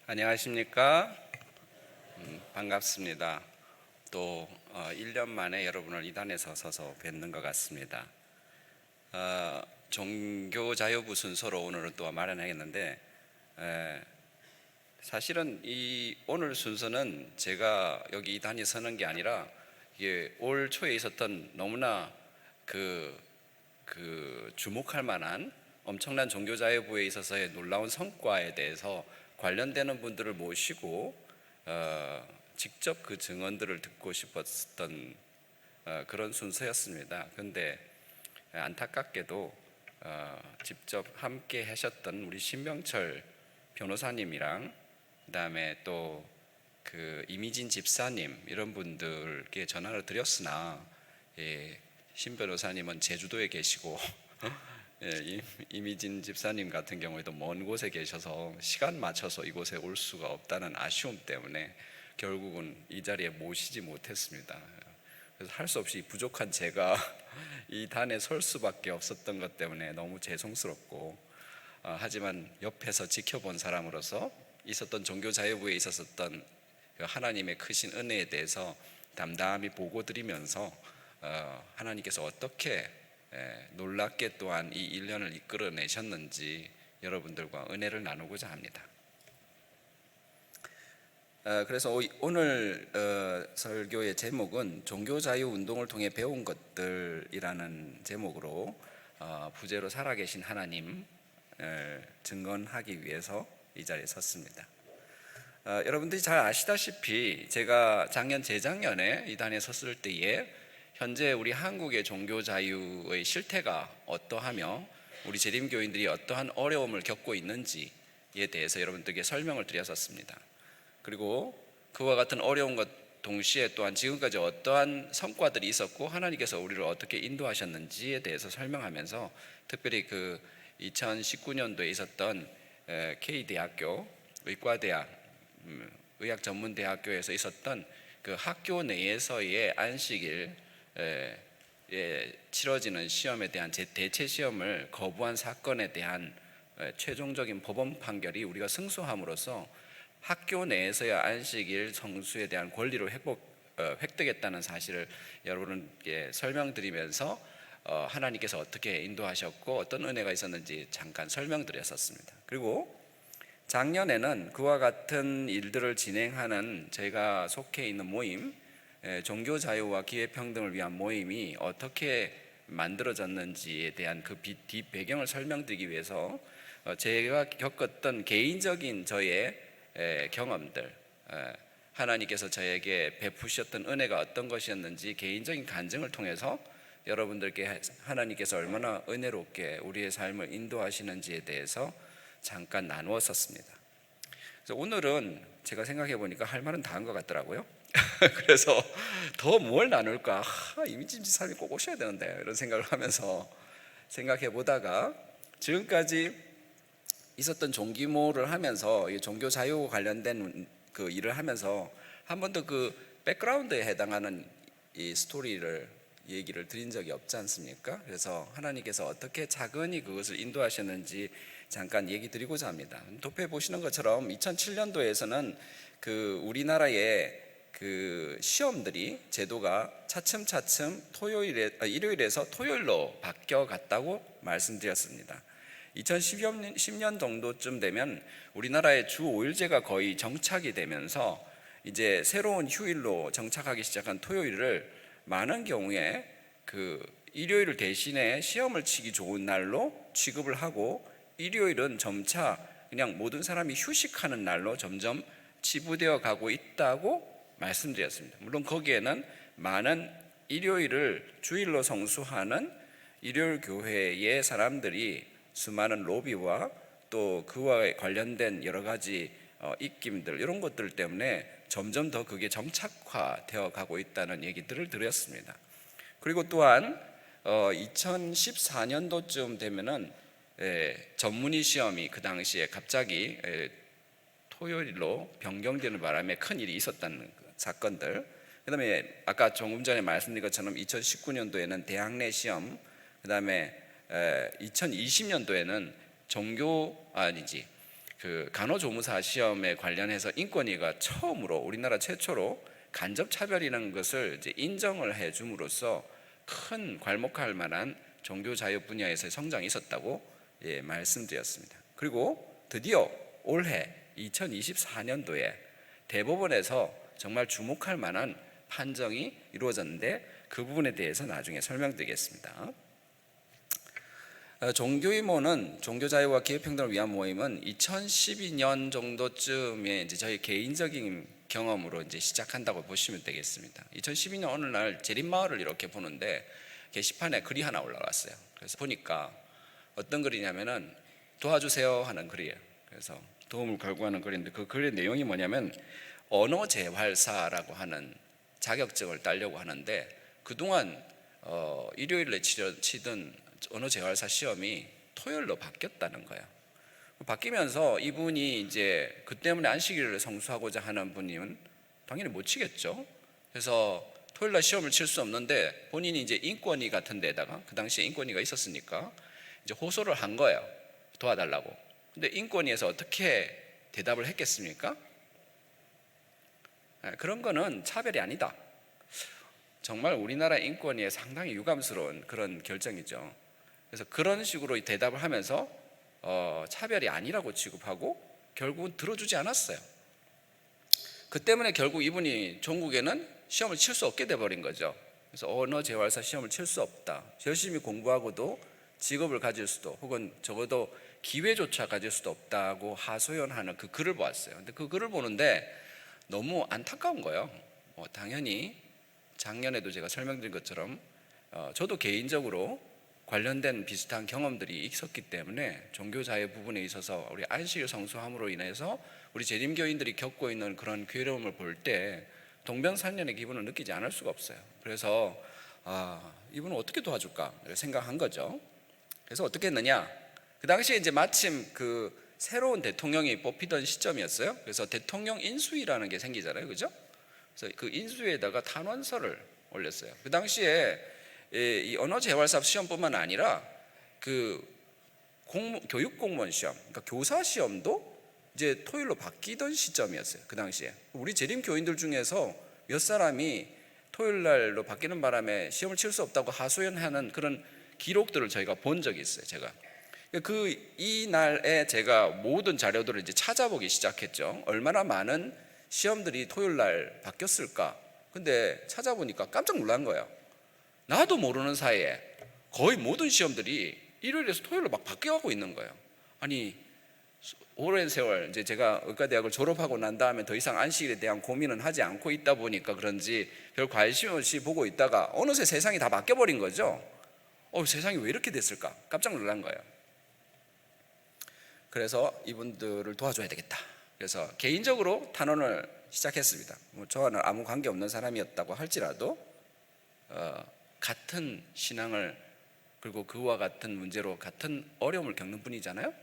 안녕하십니까? 반갑습니다. 또 1년 만에 여러분을 이 단에서 서서 뵙는 것 같습니다. 종교자유부 순서로 오늘은 또 마련하겠는데, 사실은 이 오늘 순서는 제가 여기 이 단에 서는 게 아니라 이게 올 초에 있었던 너무나 주목할 만한 엄청난 종교자유부에 있어서의 놀라운 성과에 대해서 관련되는 분들을 모시고 직접 그 증언들을 듣고 싶었던 그런 순서였습니다. 그런데 안타깝게도 직접 함께 하셨던 우리 신명철 변호사님이랑 그다음에 또 이미진 집사님 이런 분들께 전화를 드렸으나 신 변호사님은 제주도에 계시고 이미진 집사님 같은 경우에도 먼 곳에 계셔서 시간 맞춰서 이곳에 올 수가 없다는 아쉬움 때문에 결국은 이 자리에 모시지 못했습니다. 그래서 할 수 없이 부족한 제가 이 단에 설 수밖에 없었던 것 때문에 너무 죄송스럽고, 하지만 옆에서 지켜본 사람으로서 있었던 종교자유부에 있었던 하나님의 크신 은혜에 대해서 담담히 보고드리면서 하나님께서 어떻게 놀랍게 또한 이 1년을 이끌어내셨는지 여러분들과 은혜를 나누고자 합니다. 그래서 오늘 설교의 제목은 종교자유 운동을 통해 배운 것들이라는 제목으로 부제로 살아계신 하나님 증언하기 위해서 이 자리에 섰습니다. 여러분들이 잘 아시다시피 제가 작년 재작년에 이 단에 섰을 때에 현재 우리 한국의 종교자유의 실태가 어떠하며 우리 재림교인들이 어떠한 어려움을 겪고 있는지에 대해서 여러분들께 설명을 드렸었습니다. 그리고 그와 같은 어려운 것 동시에 또한 지금까지 어떠한 성과들이 있었고 하나님께서 우리를 어떻게 인도하셨는지에 대해서 설명하면서 특별히 2019년도에 있었던 K대학교 의과대학 의학전문대학교에서 있었던 그 학교 내에서의 안식일 치러지는 시험에 대한 대체 시험을 거부한 사건에 대한 최종적인 법원 판결이 우리가 승소함으로써 학교 내에서의 안식일 성수에 대한 권리를 획득했다는 사실을 여러분께 설명드리면서 하나님께서 어떻게 인도하셨고 어떤 은혜가 있었는지 잠깐 설명드렸었습니다. 그리고 작년에는 그와 같은 일들을 진행하는 제가 속해 있는 모임, 종교자유와 기회평등을 위한 모임이 어떻게 만들어졌는지에 대한 그 뒷배경을 설명드리기 위해서 제가 겪었던 개인적인 저의 경험들, 하나님께서 저에게 베푸셨던 은혜가 어떤 것이었는지 개인적인 간증을 통해서 여러분들께 하나님께서 얼마나 은혜롭게 우리의 삶을 인도하시는지에 대해서 잠깐 나누었었습니다. 그래서 오늘은 제가 생각해 보니까 할 말은 다 한 것 같더라고요. 그래서 더 뭘 나눌까? 이미진 집사님이 꼭 오셔야 되는데 이런 생각을 하면서 생각해 보다가 지금까지 있었던 종기모를 하면서 종교 자유 관련된 그 일을 하면서 한 번도 그 백그라운드에 해당하는 이 스토리를 얘기를 드린 적이 없지 않습니까? 그래서 하나님께서 어떻게 차근히 그것을 인도하셨는지 잠깐 얘기 드리고자 합니다. 도표에 보시는 것처럼 2007년도에서는 그 우리나라의 그 시험들이 제도가 차츰차츰 일요일에서 토요일로 바뀌어 갔다고 말씀드렸습니다. 2010년 정도쯤 되면 우리나라의 주 5일제가 거의 정착이 되면서 이제 새로운 휴일로 정착하기 시작한 토요일을 많은 경우에 그 일요일을 대신에 시험을 치기 좋은 날로 취급을 하고 일요일은 점차 그냥 모든 사람이 휴식하는 날로 점점 치부되어 가고 있다고 말씀드렸습니다. 물론 거기에는 많은 일요일을 주일로 성수하는 일요일 교회의 사람들이 수많은 로비와 또 그와 관련된 여러 가지 입김들 이런 것들 때문에 점점 더 그게 정착화되어 가고 있다는 얘기들을 드렸습니다. 그리고 또한 2014년도쯤 되면은 전문의 시험이 그 당시에 갑자기 토요일로 변경되는 바람에 큰 일이 있었다는 사건들, 그 다음에 아까 조금 전에 말씀드린 것처럼 2019년도에는 대학 내 시험, 그 다음에 2020년도에는 그 간호조무사 시험에 관련해서 인권위가 처음으로 우리나라 최초로 간접 차별이라는 것을 이제 인정을 해줌으로써 큰 괄목할 만한 종교 자유 분야에서의 성장이 있었다고 말씀드렸습니다. 그리고 드디어 올해 2024년도에 대법원에서 정말 주목할 만한 판정이 이루어졌는데 그 부분에 대해서 나중에 설명드리겠습니다. 종교이모는 종교자유와 기회평등을 위한 모임은 2012년 정도쯤에 이제 저희 개인적인 경험으로 이제 시작한다고 보시면 되겠습니다. 2012년 어느 날 제림마을을 이렇게 보는데 게시판에 글이 하나 올라왔어요. 그래서 보니까 어떤 글이냐면은 도와주세요 하는 글이에요. 그래서 도움을 갈구하는 글인데 그 글의 내용이 뭐냐면 언어 재활사라고 하는 자격증을 따려고 하는데 그동안 일요일에 치던 언어 재활사 시험이 토요일로 바뀌었다는 거예요. 바뀌면서 이분이 이제 그 때문에 안식일을 성수하고자 하는 분이면 당연히 못 치겠죠. 그래서 토요일날 시험을 칠 수 없는데 본인이 이제 인권위 같은 데다가 그 당시에 인권위가 있었으니까 이제 호소를 한 거예요. 도와달라고. 근데 인권위에서 어떻게 대답을 했겠습니까? 그런 거는 차별이 아니다. 정말 우리나라 인권위에 상당히 유감스러운 그런 결정이죠. 그래서 그런 식으로 대답을 하면서 차별이 아니라고 취급하고 결국은 들어주지 않았어요. 그 때문에 결국 이분이 종국에는 시험을 칠 수 없게 돼버린 거죠. 그래서 언어 재활사 시험을 칠 수 없다. 열심히 공부하고도 직업을 가질 수도 혹은 적어도 기회조차 가질 수도 없다고 하소연하는 그 글을 보았어요. 근데 그 글을 보는데 너무 안타까운 거예요. 당연히 작년에도 제가 설명드린 것처럼 저도 개인적으로 관련된 비슷한 경험들이 있었기 때문에 종교자유 부분에 있어서 우리 안식일 성수함으로 인해서 우리 재림교인들이 겪고 있는 그런 괴로움을 볼 때 동병상련의 기분을 느끼지 않을 수가 없어요. 그래서 이분은 어떻게 도와줄까 생각한 거죠. 그래서 어떻게 했느냐? 그 당시에 이제 마침 그 새로운 대통령이 뽑히던 시점이었어요. 그래서 대통령 인수위라는 게 생기잖아요, 그죠? 그래서 그 인수위에다가 탄원서를 올렸어요. 그 당시에 이 언어 재활사 시험뿐만 아니라 그 교육 공무원 시험, 그러니까 교사 시험도 이제 토요일로 바뀌던 시점이었어요. 그 당시에 우리 재림 교인들 중에서 몇 사람이 토요일 날로 바뀌는 바람에 시험을 칠 수 없다고 하소연하는 그런 기록들을 저희가 본 적이 있어요. 제가 이 날에 제가 모든 자료들을 이제 찾아보기 시작했죠. 얼마나 많은 시험들이 토요일 날 바뀌었을까? 근데 찾아보니까 깜짝 놀란 거예요. 나도 모르는 사이에 거의 모든 시험들이 일요일에서 토요일로 막 바뀌어가고 있는 거예요. 아니 오랜 세월 이제 제가 의과대학을 졸업하고 난 다음에 더 이상 안식일에 대한 고민은 하지 않고 있다 보니까 그런지 별 관심 없이 보고 있다가 어느새 세상이 다 바뀌어버린 거죠. 세상이 왜 이렇게 됐을까? 깜짝 놀란 거예요. 그래서 이분들을 도와줘야 되겠다. 그래서 개인적으로 탄원을 시작했습니다. 저와는 아무 관계 없는 사람이었다고 할지라도 같은 신앙을 그리고 그와 같은 문제로 같은 어려움을 겪는 분이잖아요.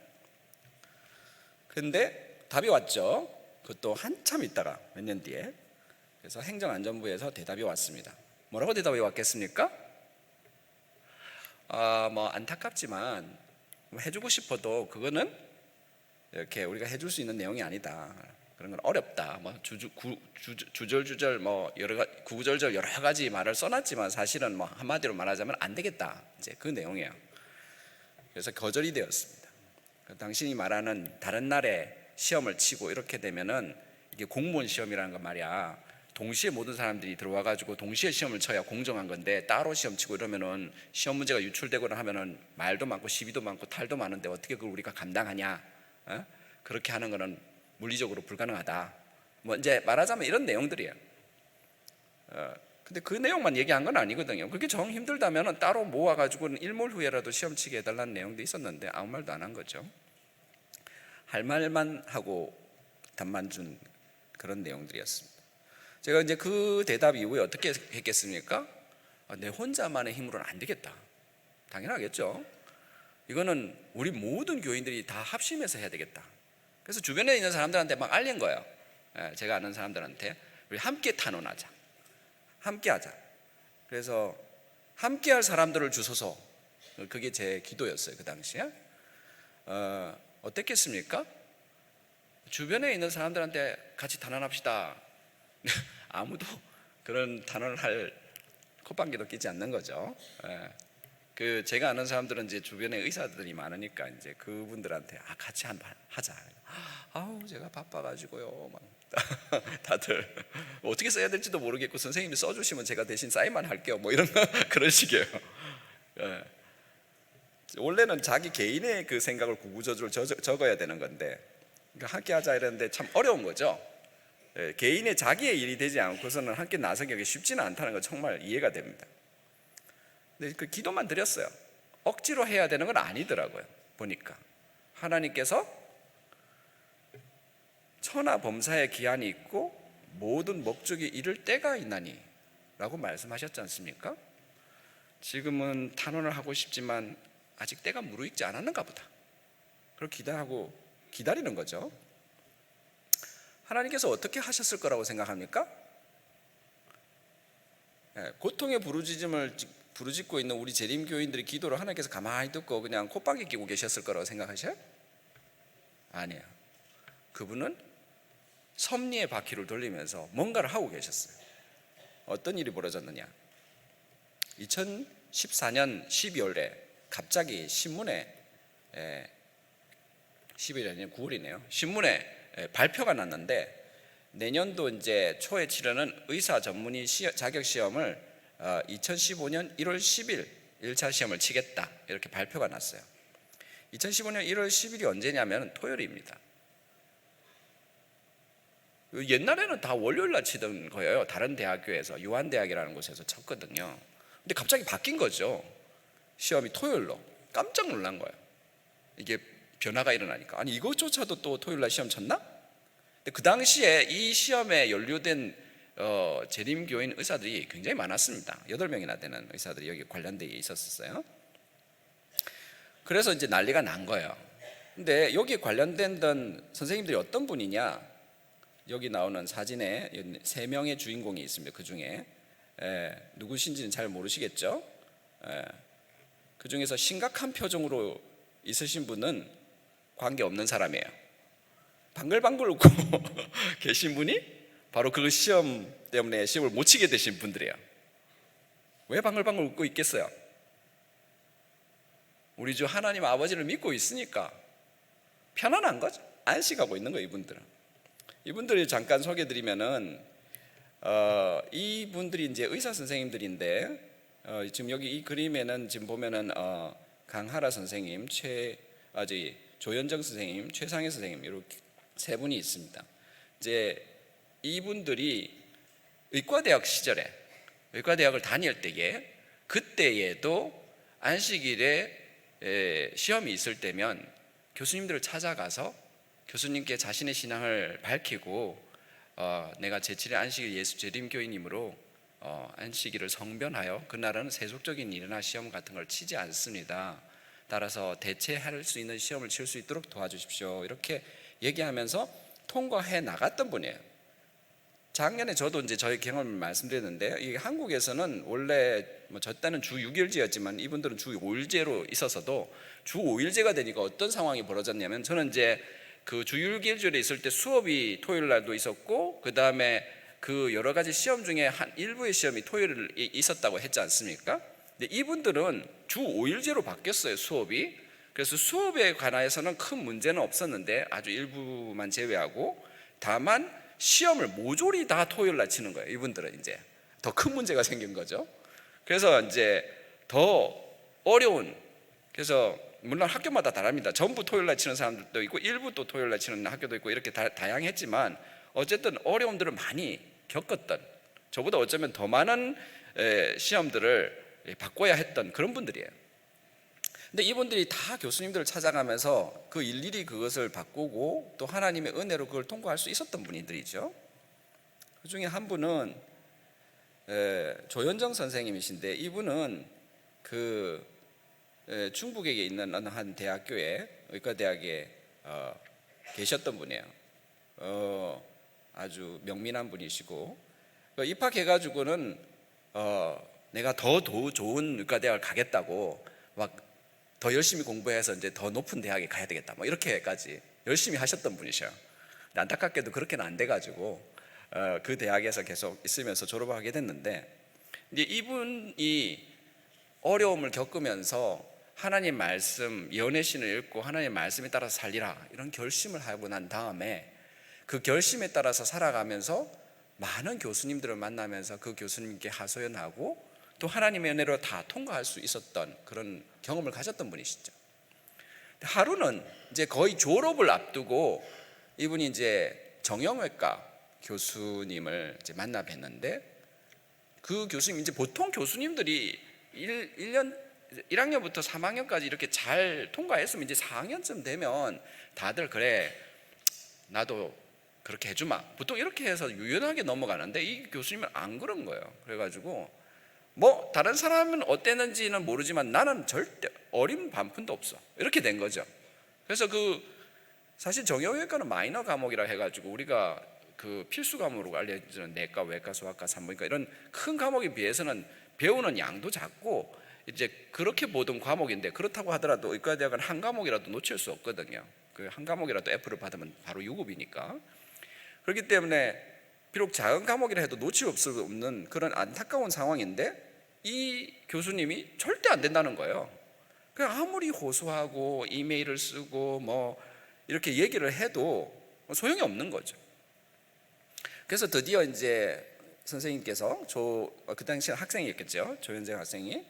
근데 답이 왔죠. 그것도 한참 있다가 몇 년 뒤에. 그래서 행정안전부에서 대답이 왔습니다. 뭐라고 대답이 왔겠습니까? 안타깝지만 해주고 싶어도 그거는 이렇게 우리가 해줄 수 있는 내용이 아니다. 그런 건 어렵다. 주절주절 구구절절 여러 가지 말을 써놨지만 사실은 한마디로 말하자면 안 되겠다. 이제 그 내용이에요. 그래서 거절이 되었습니다. 당신이 말하는 다른 날에 시험을 치고 이렇게 되면은 이게 공무원 시험이라는 건 말이야. 동시에 모든 사람들이 들어와가지고 동시에 시험을 쳐야 공정한 건데 따로 시험 치고 이러면은 시험 문제가 유출되거나 하면은 말도 많고 시비도 많고 탈도 많은데 어떻게 그걸 우리가 감당하냐? 그렇게 하는 거는 물리적으로 불가능하다. 이제 말하자면 이런 내용들이에요. 근데 그 내용만 얘기한 건 아니거든요. 그렇게 정 힘들다면 따로 모아가지고는 일몰 후에라도 시험 치게 해달라는 내용도 있었는데 아무 말도 안 한 거죠. 할 말만 하고 답만 준 그런 내용들이었습니다. 제가 이제 그 대답 이후에 어떻게 했겠습니까? 내 혼자만의 힘으로는 안 되겠다. 당연하겠죠. 이거는 우리 모든 교인들이 다 합심해서 해야 되겠다. 그래서 주변에 있는 사람들한테 막 알린 거예요. 제가 아는 사람들한테 우리 함께 탄원하자. 함께 하자. 그래서 함께 할 사람들을 주소서. 그게 제 기도였어요. 그 당시에. 어땠겠습니까? 주변에 있는 사람들한테 같이 단언합시다. 아무도 그런 단언을 할 콧방귀도 끼지 않는 거죠. 그 제가 아는 사람들은 이제 주변에 의사들이 많으니까 이제 그분들한테 같이 한번 하자. 아우 제가 바빠가지고요. 막 다들 어떻게 써야 될지도 모르겠고 선생님이 써주시면 제가 대신 사인만 할게요. 뭐 이런 그런 식이에요. 원래는 자기 개인의 그 생각을 구구절절 적어야 되는 건데 그러니까 함께 하자 이랬는데 참 어려운 거죠. 개인의 자기의 일이 되지 않고서는 함께 나서기 쉽지는 않다는 거 정말 이해가 됩니다. 근데 그 기도만 드렸어요. 억지로 해야 되는 건 아니더라고요. 보니까 하나님께서 천하 범사의 기한이 있고 모든 목적이 이를 때가 있나니 라고 말씀하셨지 않습니까? 지금은 탄원을 하고 싶지만 아직 때가 무르익지 않았는가 보다. 그렇게 기도하고 기다리는 거죠. 하나님께서 어떻게 하셨을 거라고 생각합니까? 고통의 부르짖고 있는 우리 재림교인들의 기도를 하나님께서 가만히 듣고 그냥 콧방귀 끼고 계셨을 거라고 생각하셔요? 아니에요. 그분은 섭리의 바퀴를 돌리면서 뭔가를 하고 계셨어요. 어떤 일이 벌어졌느냐? 2014년 12월에 갑자기 신문에 12월이 아니라 9월이네요. 신문에 발표가 났는데 내년도 이제 초에 치르는 의사 전문의 자격 시험을 2015년 1월 10일 1차 시험을 치겠다 이렇게 발표가 났어요. 2015년 1월 10일이 언제냐면 토요일입니다. 옛날에는 다 월요일 날 치던 거예요. 다른 대학교에서 유한대학이라는 곳에서 쳤거든요. 근데 갑자기 바뀐 거죠. 시험이 토요일로. 깜짝 놀란 거예요. 이게 변화가 일어나니까 아니 이것조차도 또 토요일 날 시험 쳤나? 근데 그 당시에 이 시험에 연루된 재림교인 의사들이 굉장히 많았습니다. 8명이나 되는 의사들이 여기 관련되어 있었어요. 그래서 이제 난리가 난 거예요. 근데 여기 관련된 선생님들이 어떤 분이냐? 여기 나오는 사진에 3명의 주인공이 있습니다. 그 중에 누구신지는 잘 모르시겠죠? 그 중에서 심각한 표정으로 있으신 분은 관계없는 사람이에요. 방글방글 웃고 계신 분이 바로 그 시험 때문에 시험을 못 치게 되신 분들이에요. 왜 방글방글 웃고 있겠어요? 우리 주 하나님 아버지를 믿고 있으니까 편안한 거죠. 안식하고 있는 거예요. 이분들이 잠깐 소개해드리면은 이분들이 이제 의사 선생님들인데 지금 여기 이 그림에는 지금 보면은 강하라 선생님, 조현정 선생님, 최상혜 선생님 이렇게 3분이 있습니다. 이제 이분들이 의과대학 시절에 의과대학을 다닐 때에 그때에도 안식일에 시험이 있을 때면 교수님들을 찾아가서 교수님께 자신의 신앙을 밝히고 내가 제7일 안식일 예수 재림교인이므로 안식일을 성변하여 그날은 세속적인 일이나 시험 같은 걸 치지 않습니다. 따라서 대체할 수 있는 시험을 칠 수 있도록 도와주십시오. 이렇게 얘기하면서 통과해 나갔던 분이에요. 작년에 저도 이제 저의 경험을 말씀드렸는데 이게 한국에서는 원래 저 때는 주 6일제였지만 이분들은 주 5일제로 있어서도 주 5일제가 되니까 어떤 상황이 벌어졌냐면 저는 이제 그 주 6일제에 있을 때 수업이 토요일 날도 있었고 그 다음에 그 여러 가지 시험 중에 한 일부의 시험이 토요일에 있었다고 했지 않습니까? 근데 이분들은 주 5일제로 바뀌었어요. 수업이. 그래서 수업에 관해서는 큰 문제는 없었는데 아주 일부만 제외하고 다만 시험을 모조리 다 토요일 날 치는 거예요. 이분들은 이제 더 큰 문제가 생긴 거죠. 그래서 이제 더 어려운, 그래서 물론 학교마다 다릅니다. 전부 토요일 날 치는 사람들도 있고 일부 또 토요일 날 치는 학교도 있고 이렇게 다양했지만 어쨌든 어려움들을 많이 겪었던, 저보다 어쩌면 더 많은 시험들을 바꿔야 했던 그런 분들이에요. 근데 이분들이 다 교수님들을 찾아가면서 그 일일이 그것을 바꾸고 또 하나님의 은혜로 그걸 통과할 수 있었던 분들이죠. 그 중에 한 분은 조현정 선생님이신데 이분은 그 충북에 있는 어느 한 대학교에 의과대학에 계셨던 분이에요. 아주 명민한 분이시고 입학해가지고는 내가 더 좋은 의과대학을 가겠다고 막 더 열심히 공부해서 이제 더 높은 대학에 가야 되겠다 뭐 이렇게까지 열심히 하셨던 분이셔요. 안타깝게도 그렇게는 안 돼가지고 그 대학에서 계속 있으면서 졸업을 하게 됐는데, 이제 이분이 어려움을 겪으면서 하나님 말씀, 예언의 읽고 하나님 말씀에 따라서 살리라 이런 결심을 하고 난 다음에 그 결심에 따라서 살아가면서 많은 교수님들을 만나면서 그 교수님께 하소연하고 또 하나님의 은혜로 다 통과할 수 있었던 그런 경험을 가졌던 분이시죠. 하루는 이제 거의 졸업을 앞두고 이분이 이제 정형외과 교수님을 이제 만나 뵀는데, 그 교수님, 이제 보통 교수님들이 1학년부터 3학년까지 이렇게 잘 통과했으면 이제 4학년쯤 되면 다들 그래 나도 그렇게 해주마, 보통 이렇게 해서 유연하게 넘어가는데 이 교수님은 안 그런 거예요. 그래가지고 뭐 다른 사람은 어땠는지는 모르지만 나는 절대 어린 반푼도 없어 이렇게 된 거죠. 그래서 사실 정형외과는 마이너 과목이라 해가지고 우리가 그 필수 과목으로 알려지는 내과, 외과, 소아과, 산부인과 이런 큰 과목에 비해서는 배우는 양도 작고 이제 그렇게 보던 과목인데, 그렇다고 하더라도 의과대학은 한 과목이라도 놓칠 수 없거든요. 그 한 과목이라도 F를 받으면 바로 유급이니까. 그렇기 때문에 비록 작은 과목이라 해도 놓칠 수 없는 그런 안타까운 상황인데 이 교수님이 절대 안 된다는 거예요. 그냥 아무리 호소하고 이메일을 쓰고 뭐 이렇게 얘기를 해도 소용이 없는 거죠. 그래서 드디어 이제 선생님께서 그 당시 학생이었겠죠. 조현정 학생이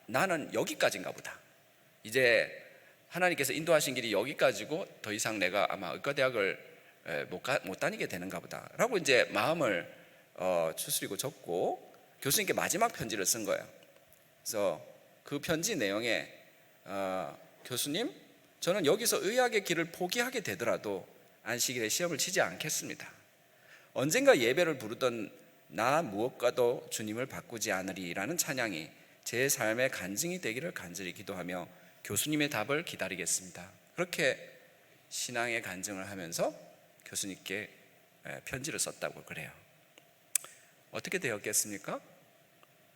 나는 여기까지인가 보다. 이제 하나님께서 인도하신 길이 여기까지고 더 이상 내가 아마 의과대학을 못 다니게 되는가 보다 라고 이제 마음을 추스리고 적고 교수님께 마지막 편지를 쓴 거예요. 그래서 그 편지 내용에 교수님, 저는 여기서 의학의 길을 포기하게 되더라도 안식일에 시험을 치지 않겠습니다. 언젠가 예배를 부르던 나 무엇과도 주님을 바꾸지 않으리라는 찬양이 제 삶의 간증이 되기를 간절히 기도하며 교수님의 답을 기다리겠습니다. 그렇게 신앙의 간증을 하면서 교수님께 편지를 썼다고 그래요. 어떻게 되었겠습니까?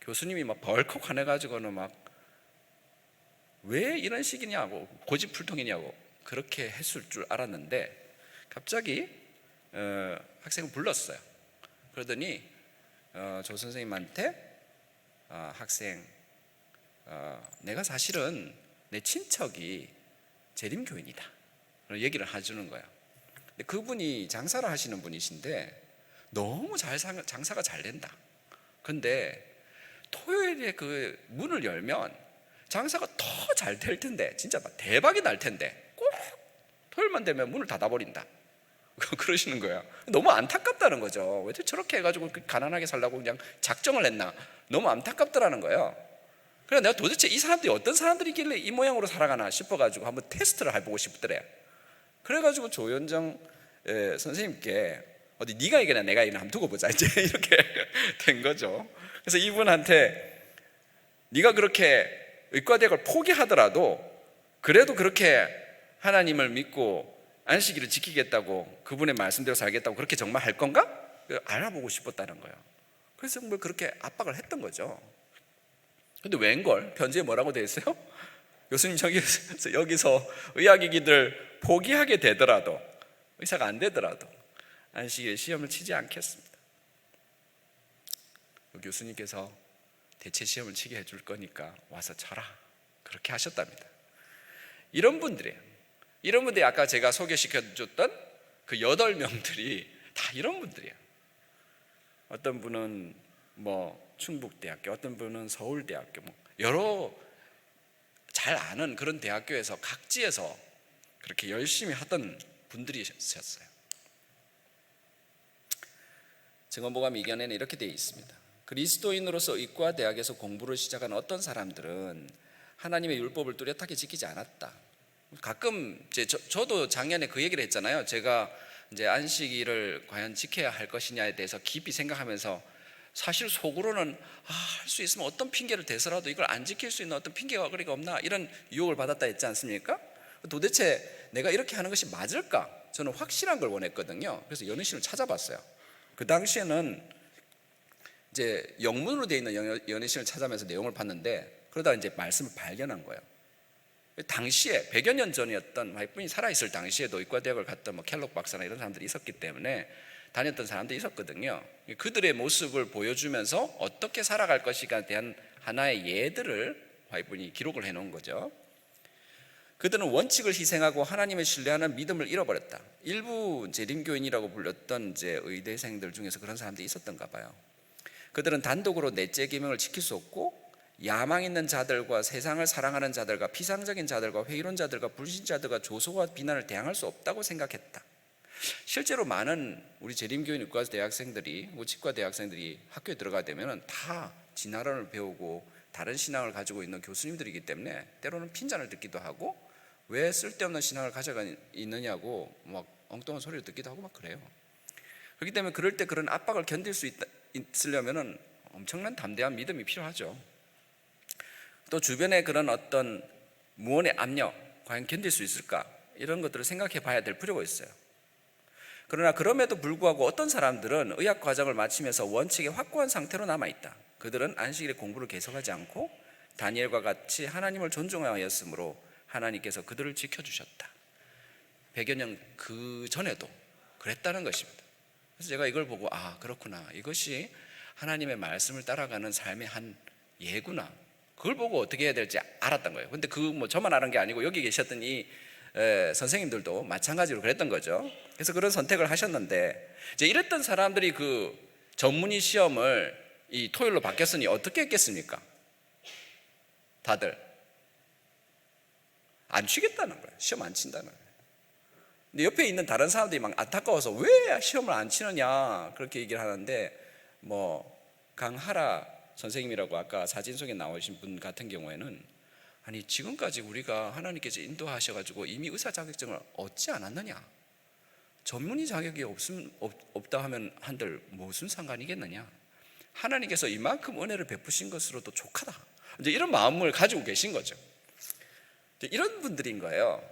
교수님이 막 벌컥 화내가지고는 막 왜 이런 식이냐고, 고집불통이냐고 그렇게 했을 줄 알았는데 갑자기 학생을 불렀어요. 그러더니 조 선생님한테 학생, 내가 사실은 내 친척이 재림교인이다 그런 얘기를 해주는 거예요. 근데 그분이 장사를 하시는 분이신데 너무 장사가 잘 된다. 근데 토요일에 그 문을 열면 장사가 더 잘 될 텐데, 진짜 막 대박이 날 텐데 꼭 토요일만 되면 문을 닫아버린다 그러시는 거예요. 너무 안타깝다는 거죠. 왜 저렇게 해가지고 가난하게 살라고 그냥 작정을 했나, 너무 안타깝더라는 거예요. 그래서 내가 도대체 이 사람들이 어떤 사람들이길래 이 모양으로 살아가나 싶어가지고 한번 테스트를 해보고 싶더래. 그래가지고 조현정 선생님께 어디 네가 이기나 내가 이기나 한번 두고 보자 이제 이렇게 된 거죠. 그래서 이분한테 네가 그렇게 의과대학을 포기하더라도 그래도 그렇게 하나님을 믿고 안식일을 지키겠다고, 그분의 말씀대로 살겠다고 그렇게 정말 할 건가? 알아보고 싶었다는 거예요. 그래서 뭐 그렇게 압박을 했던 거죠. 근데 웬걸 편지에 뭐라고 되어 있어요? 교수님 여기서 의학이기들 포기하게 되더라도, 의사가 안 되더라도 안식일 시험을 치지 않겠습니다. 교수님께서 대체 시험을 치게 해줄 거니까 와서 쳐라 그렇게 하셨답니다. 이런 분들이 아까 제가 소개시켜줬던 그 8명들이 다 이런 분들이에요. 어떤 분은 뭐 충북대학교, 어떤 분은 서울대학교, 뭐 여러 잘 아는 그런 대학교에서 각지에서 그렇게 열심히 하던 분들이셨어요. 증언보감 이견에는 이렇게 되어 있습니다. 그리스도인으로서 의과대학에서 공부를 시작한 어떤 사람들은 하나님의 율법을 뚜렷하게 지키지 않았다. 가끔 저도 작년에 그 얘기를 했잖아요. 제가 이제 안식일을 과연 지켜야 할 것이냐에 대해서 깊이 생각하면서 사실 속으로는 할 수 있으면 어떤 핑계를 대서라도 이걸 안 지킬 수 있는 어떤 핑계가 그리가 없나 이런 유혹을 받았다 했지 않습니까? 도대체 내가 이렇게 하는 것이 맞을까? 저는 확실한 걸 원했거든요. 그래서 연애신을 찾아봤어요. 그 당시에는 이제 영문으로 되어 있는 연애신을 찾아면서 내용을 봤는데 그러다 이제 말씀을 발견한 거예요. 당시에 100여 년 전이었던 와이프분이 살아있을 당시에도 의과대학을 갔던 뭐 켈록 박사나 이런 사람들이 있었기 때문에 다녔던 사람들이 있었거든요. 그들의 모습을 보여주면서 어떻게 살아갈 것인가에 대한 하나의 예들을 와이프분이 기록을 해놓은 거죠. 그들은 원칙을 희생하고 하나님을 신뢰하는 믿음을 잃어버렸다. 일부 재림교인이라고 불렸던 이제 의대생들 중에서 그런 사람들이 있었던가 봐요. 그들은 단독으로 넷째 계명을 지킬 수 없고 야망 있는 자들과 세상을 사랑하는 자들과 피상적인 자들과 회의론자들과 불신자들과 조소와 비난을 대항할 수 없다고 생각했다. 실제로 많은 우리 재림교인 의과 대학생들이, 치과 대학생들이 학교에 들어가게 되면 다 진화론을 배우고 다른 신앙을 가지고 있는 교수님들이기 때문에 때로는 핀잔을 듣기도 하고 왜 쓸데없는 신앙을 가져가 있느냐고 막 엉뚱한 소리를 듣기도 하고 막 그래요. 그렇기 때문에 그럴 때 그런 압박을 견딜 수 있으려면 엄청난 담대한 믿음이 필요하죠. 또 주변에 그런 어떤 무언의 압력, 과연 견딜 수 있을까? 이런 것들을 생각해 봐야 될 필요가 있어요. 그러나 그럼에도 불구하고 어떤 사람들은 의학 과정을 마치면서 원칙에 확고한 상태로 남아있다. 그들은 안식일에 공부를 계속하지 않고 다니엘과 같이 하나님을 존중하였으므로 하나님께서 그들을 지켜주셨다. 100여 년 그 전에도 그랬다는 것입니다. 그래서 제가 이걸 보고 그렇구나, 이것이 하나님의 말씀을 따라가는 삶의 한 예구나, 그걸 보고 어떻게 해야 될지 알았던 거예요. 근데 저만 아는 게 아니고 여기 계셨던 이 선생님들도 마찬가지로 그랬던 거죠. 그래서 그런 선택을 하셨는데, 이제 이랬던 사람들이 그 전문의 시험을 이 토요일로 바뀌었으니 어떻게 했겠습니까? 다들 안 치겠다는 거예요. 시험 안 친다는 거예요. 근데 옆에 있는 다른 사람들이 막 안타까워서 왜 시험을 안 치느냐 그렇게 얘기를 하는데, 강하라 선생님이라고 아까 사진 속에 나오신 분 같은 경우에는, 아니 지금까지 우리가 하나님께서 인도하셔가지고 이미 의사 자격증을 얻지 않았느냐, 전문의 자격이 없다 하면 한들 무슨 상관이겠느냐, 하나님께서 이만큼 은혜를 베푸신 것으로도 족하다, 이제 이런 마음을 가지고 계신 거죠. 이런 분들인 거예요.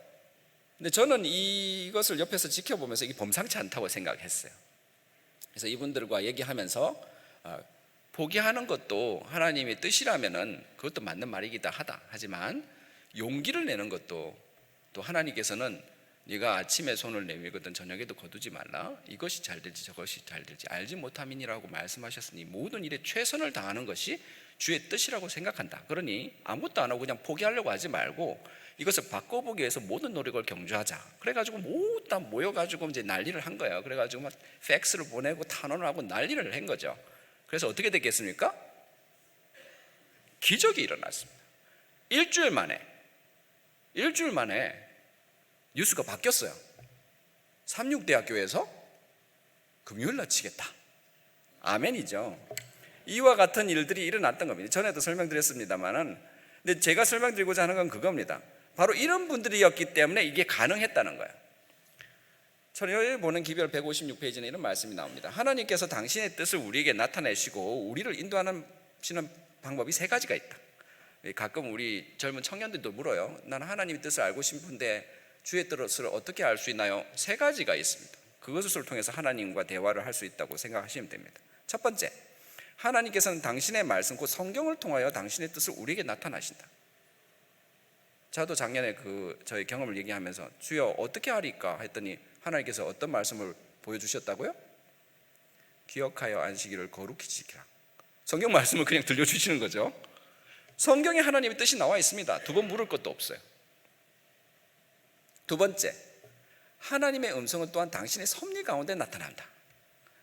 근데 저는 이것을 옆에서 지켜보면서 이게 범상치 않다고 생각했어요. 그래서 이분들과 얘기하면서 포기하는 것도 하나님의 뜻이라면은 그것도 맞는 말이기도 하다. 하지만 용기를 내는 것도, 또 하나님께서는 네가 아침에 손을 내밀거든 저녁에도 거두지 말라, 이것이 잘 될지 저것이 잘 될지 알지 못함이니라고 말씀하셨으니 모든 일에 최선을 다하는 것이 주의 뜻이라고 생각한다. 그러니 아무것도 안 하고 그냥 포기하려고 하지 말고 이것을 바꿔보기 위해서 모든 노력을 경주하자. 그래가지고 모두 다 모여가지고 이제 난리를 한 거예요. 그래가지고 막 팩스를 보내고 탄원을 하고 난리를 한 거죠. 그래서 어떻게 됐겠습니까? 기적이 일어났습니다. 일주일 만에 뉴스가 바뀌었어요. 삼육대학교에서 금요일날 치겠다. 아멘이죠. 이와 같은 일들이 일어났던 겁니다. 전에도 설명드렸습니다만은, 근데 제가 설명드리고자 하는 건 그겁니다. 바로 이런 분들이었기 때문에 이게 가능했다는 거예요. 저를 보는 기별 156페이지는 이런 말씀이 나옵니다. 하나님께서 당신의 뜻을 우리에게 나타내시고 우리를 인도하시는 방법이 세 가지가 있다. 가끔 우리 젊은 청년들도 물어요. 나는 하나님의 뜻을 알고 싶은데 주의 뜻을 어떻게 알 수 있나요? 세 가지가 있습니다. 그것을 통해서 하나님과 대화를 할 수 있다고 생각하시면 됩니다. 첫 번째, 하나님께서는 당신의 말씀, 곧 성경을 통하여 당신의 뜻을 우리에게 나타나신다. 저도 작년에 저의 경험을 얘기하면서 주여 어떻게 하리까 했더니 하나님께서 어떤 말씀을 보여주셨다고요? 기억하여 안식일을 거룩히 지키라. 성경 말씀을 그냥 들려주시는 거죠. 성경에 하나님의 뜻이 나와 있습니다. 두 번 물을 것도 없어요. 두 번째, 하나님의 음성은 또한 당신의 섭리 가운데 나타난다.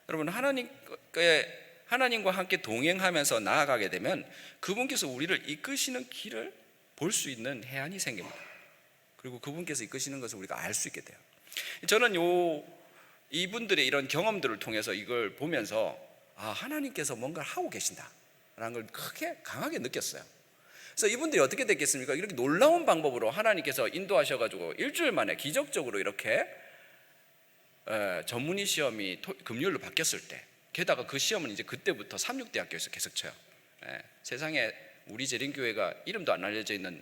여러분, 하나님과 함께 동행하면서 나아가게 되면 그분께서 우리를 이끄시는 길을 볼 수 있는 해안이 생깁니다. 그리고 그분께서 이끄시는 것을 우리가 알 수 있게 돼요. 저는 이분들의 이런 경험들을 통해서 이걸 보면서 하나님께서 뭔가를 하고 계신다라는 걸 강하게 느꼈어요. 그래서 이분들이 어떻게 됐겠습니까? 이렇게 놀라운 방법으로 하나님께서 인도하셔가지고 일주일 만에 기적적으로 이렇게 전문의 시험이 금요일로 바뀌었을 때, 게다가 그 시험은 이제 그때부터 삼육대학교에서 계속 쳐요. 세상에 우리 재림교회가 이름도 안 알려져 있는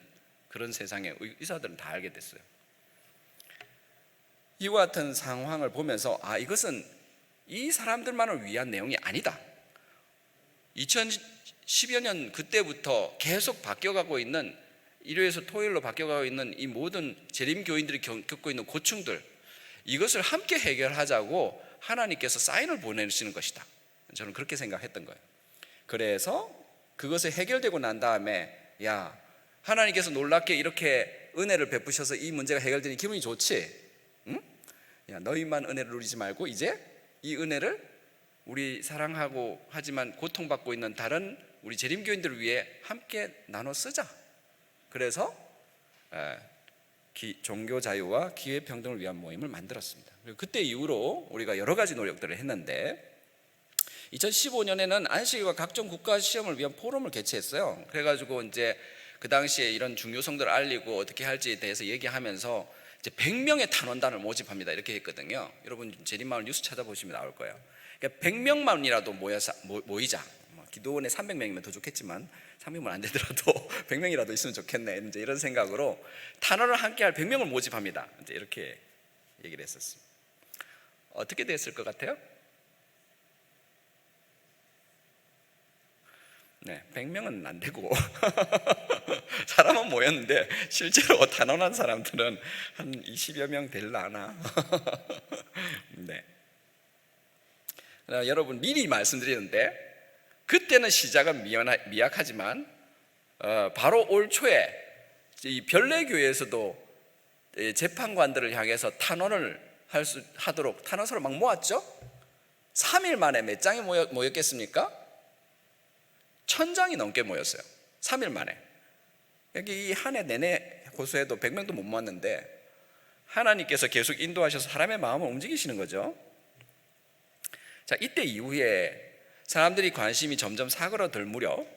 그런 세상에 의사들은 다 알게 됐어요. 이와 같은 상황을 보면서 이것은 이 사람들만을 위한 내용이 아니다. 2010여 년 그때부터 계속 바뀌어가고 있는 일요일에서 토요일로 바뀌어가고 있는 이 모든 재림 교인들이 겪고 있는 고충들, 이것을 함께 해결하자고 하나님께서 사인을 보내시는 것이다. 저는 그렇게 생각했던 거예요. 그래서 그것이 해결되고 난 다음에, 야, 하나님께서 놀랍게 이렇게 은혜를 베푸셔서 이 문제가 해결되니 기분이 좋지? 응? 야, 너희만 은혜를 누리지 말고 이제 이 은혜를 우리 사랑하고 하지만 고통받고 있는 다른 우리 재림교인들을 위해 함께 나눠 쓰자. 그래서 종교 자유와 기회 평등을 위한 모임을 만들었습니다. 그리고 그때 이후로 우리가 여러 가지 노력들을 했는데 2015년에는 안식일과 각종 국가 시험을 위한 포럼을 개최했어요. 그래가지고 이제 그 당시에 이런 중요성들을 알리고 어떻게 할지에 대해서 얘기하면서 이제 100명의 탄원단을 모집합니다. 이렇게 했거든요. 여러분 재림마을 뉴스 찾아보시면 나올 거예요. 그러니까 100명만이라도 모이자. 기도원에 300명이면 더 좋겠지만 300명 안 되더라도 100명이라도 있으면 좋겠네. 이제 이런 생각으로 탄원을 함께할 100명을 모집합니다. 이제 이렇게 얘기를 했었습니다. 어떻게 됐을 것 같아요? 네, 100명은 안 되고 사람은 모였는데 실제로 탄원한 사람들은 한 20여 명 될라나. 네. 여러분 미리 말씀드리는데 그때는 시작은 미약하지만 바로 올 초에 이 별내교회에서도 재판관들을 향해서 탄원을 하도록 탄원서를 막 모았죠. 3일 만에 몇 장이 모였겠습니까? 1000장이 넘게 모였어요. 3일 만에. 여기 이 한 해 내내 고소해도 100명도 못 모았는데 하나님께서 계속 인도하셔서 사람의 마음을 움직이시는 거죠. 자, 이때 이후에 사람들이 관심이 점점 사그러들 무렵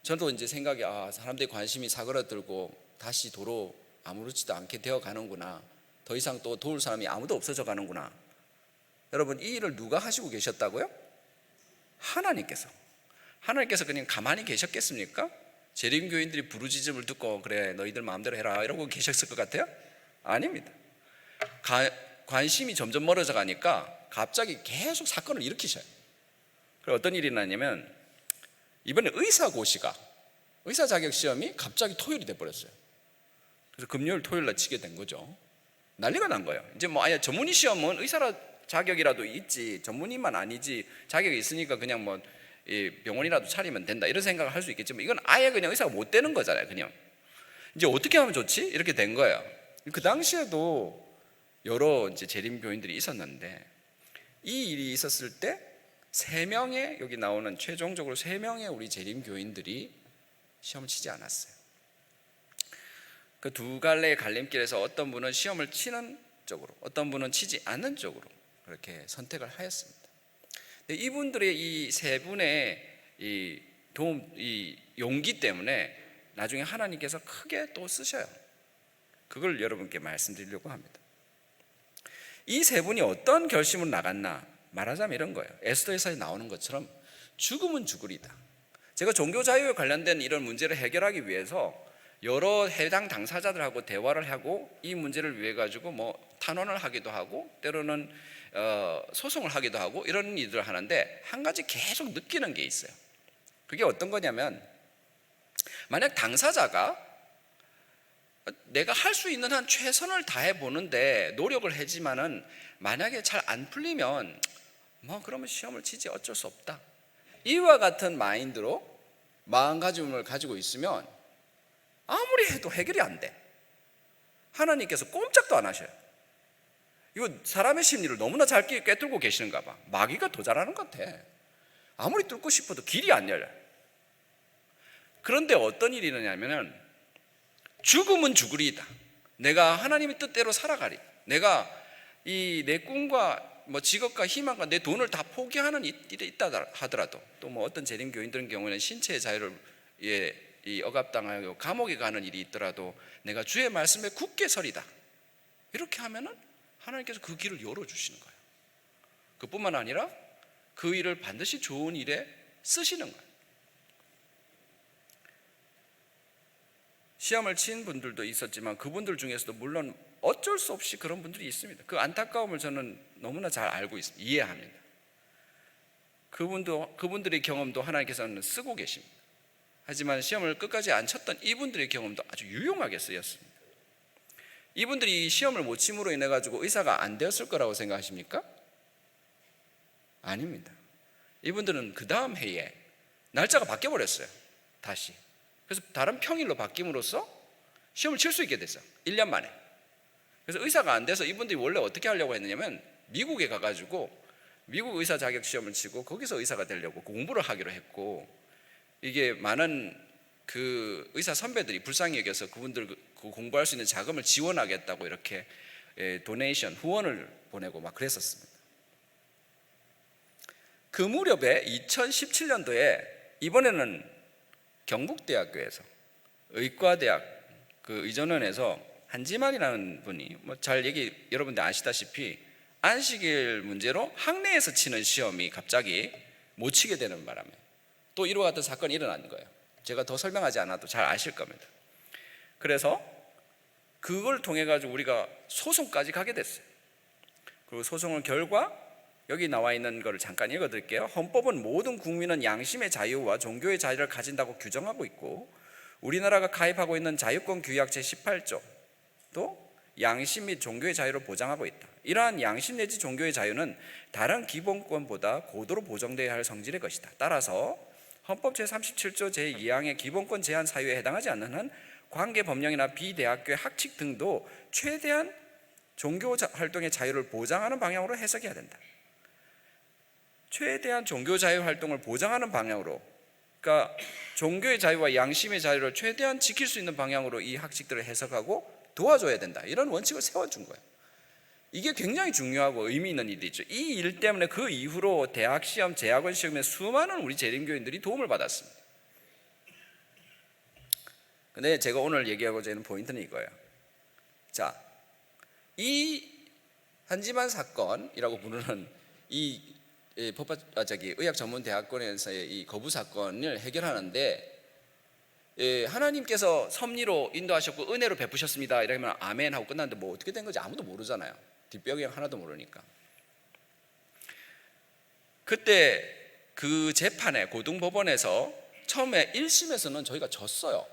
저도 이제 생각이 사람들이 관심이 사그러들고 다시 도로 아무렇지도 않게 되어 가는구나. 더 이상 또 도울 사람이 아무도 없어져 가는구나. 여러분 이 일을 누가 하시고 계셨다고요? 하나님께서 그냥 가만히 계셨겠습니까? 재림교인들이 부르짖음을 듣고 그래 너희들 마음대로 해라 이러고 계셨을 것 같아요? 아닙니다. 관심이 점점 멀어져 가니까 갑자기 계속 사건을 일으키셔요. 그리고 어떤 일이 났냐면 이번에 의사 자격 시험이 갑자기 토요일이 돼버렸어요. 그래서 금요일 토요일날 치게 된 거죠. 난리가 난 거예요. 이제 뭐 아예 전문의 시험은 의사 자격이라도 있지 전문의만 아니지 자격이 있으니까 그냥 뭐 병원이라도 차리면 된다 이런 생각을 할 수 있겠지만 이건 아예 그냥 의사가 못 되는 거잖아요. 그냥 이제 어떻게 하면 좋지? 이렇게 된 거예요. 그 당시에도 여러 이제 재림교인들이 있었는데 이 일이 있었을 때 3명의 여기 나오는 최종적으로 3명의 우리 재림교인들이 시험을 치지 않았어요. 그 두 갈래의 갈림길에서 어떤 분은 시험을 치는 쪽으로 어떤 분은 치지 않는 쪽으로 그렇게 선택을 하였습니다. 근데 이분들의 이 세 분의 이 용기 때문에 나중에 하나님께서 크게 또 쓰셔요. 그걸 여러분께 말씀드리려고 합니다. 이 세 분이 어떤 결심을 나갔나 말하자면 이런 거예요. 에스더에서 나오는 것처럼 죽으면 죽으리다. 제가 종교 자유에 관련된 이런 문제를 해결하기 위해서 여러 해당 당사자들하고 대화를 하고 이 문제를 위해 가지고 뭐 탄원을 하기도 하고 때로는 소송을 하기도 하고 이런 일들을 하는데 한 가지 계속 느끼는 게 있어요. 그게 어떤 거냐면 만약 당사자가 내가 할 수 있는 한 최선을 다해 보는데 노력을 하지만은 만약에 잘 안 풀리면 뭐 그러면 시험을 치지 어쩔 수 없다. 이와 같은 마인드로 마음가짐을 가지고 있으면 아무리 해도 해결이 안 돼. 하나님께서 꼼짝도 안 하셔요. 이거 사람의 심리를 너무나 잘 꿰뚫고 계시는가 봐. 마귀가 더 잘하는 것 같아. 아무리 뚫고 싶어도 길이 안 열려요. 그런데 어떤 일이 있느냐면 죽음은 죽으리이다. 내가 하나님의 뜻대로 살아가리. 내가 이 내 꿈과 뭐 직업과 희망과 내 돈을 다 포기하는 일이 있다 하더라도 또 뭐 어떤 재림교인들의 경우에는 신체의 자유를 억압당하고 감옥에 가는 일이 있더라도 내가 주의 말씀에 굳게 서리다. 이렇게 하면은 하나님께서 그 길을 열어주시는 거예요. 그뿐만 아니라 그 일을 반드시 좋은 일에 쓰시는 거예요. 시험을 친 분들도 있었지만 그분들 중에서도 물론 어쩔 수 없이 그런 분들이 있습니다. 그 안타까움을 저는 너무나 잘 알고 있습니다. 이해합니다. 그분들의 경험도 하나님께서는 쓰고 계십니다. 하지만 시험을 끝까지 안 쳤던 이분들의 경험도 아주 유용하게 쓰였습니다. 이분들이 시험을 못 침으로 인해 가지고 의사가 안 되었을 거라고 생각하십니까? 아닙니다. 이분들은 그 다음 해에 날짜가 바뀌어 버렸어요. 다시. 그래서 다른 평일로 바뀜으로써 시험을 칠 수 있게 됐어요. 1년 만에. 그래서 의사가 안 돼서 이분들이 원래 어떻게 하려고 했느냐면 미국에 가가지고 미국 의사 자격 시험을 치고 거기서 의사가 되려고 공부를 하기로 했고, 이게 많은 그 의사 선배들이 불쌍히 여겨서 그분들 그 공부할 수 있는 자금을 지원하겠다고 이렇게 도네이션 후원을 보내고 막 그랬었습니다. 그 무렵에 2017년도에 이번에는 경북대학교에서 의과대학 그 의전원에서 한지만이라는 분이 잘 여러분들 아시다시피 안식일 문제로 학내에서 치는 시험이 갑자기 못 치게 되는 바람에 또 이와 같은 사건이 일어난 거예요. 제가 더 설명하지 않아도 잘 아실 겁니다. 그래서 그걸 통해 가지고 우리가 소송까지 가게 됐어요. 그리고 소송의 결과 여기 나와 있는 것을 잠깐 읽어드릴게요. 헌법은 모든 국민은 양심의 자유와 종교의 자유를 가진다고 규정하고 있고, 우리나라가 가입하고 있는 자유권 규약 제18조도 양심 및 종교의 자유를 보장하고 있다. 이러한 양심 내지 종교의 자유는 다른 기본권보다 고도로 보장되어야 할 성질의 것이다. 따라서 헌법 제37조 제2항의 기본권 제한 사유에 해당하지 않는 한 관계 법령이나 비대학교의 학칙 등도 최대한 종교 활동의 자유를 보장하는 방향으로 해석해야 된다. 최대한 종교 자유 활동을 보장하는 방향으로, 그러니까 종교의 자유와 양심의 자유를 최대한 지킬 수 있는 방향으로 이 학칙들을 해석하고 도와줘야 된다. 이런 원칙을 세워준 거예요. 이게 굉장히 중요하고 의미 있는 일이죠. 이 일 때문에 그 이후로 대학 시험, 재학원 시험에 수많은 우리 재림교인들이 도움을 받았습니다. 근데 제가 오늘 얘기하고자 하는 포인트는 이거예요. 자, 이 한지만 사건이라고 부르는 이 의학 전문 대학원에서의 이 거부 사건을 해결하는데, 하나님께서 섭리로 인도하셨고 은혜로 베푸셨습니다 이러면 아멘 하고 끝났는데 뭐 어떻게 된 건지 아무도 모르잖아요. 뒷배경 하나도 모르니까. 그때 그 재판에 고등법원에서 처음에 1심에서는 저희가 졌어요.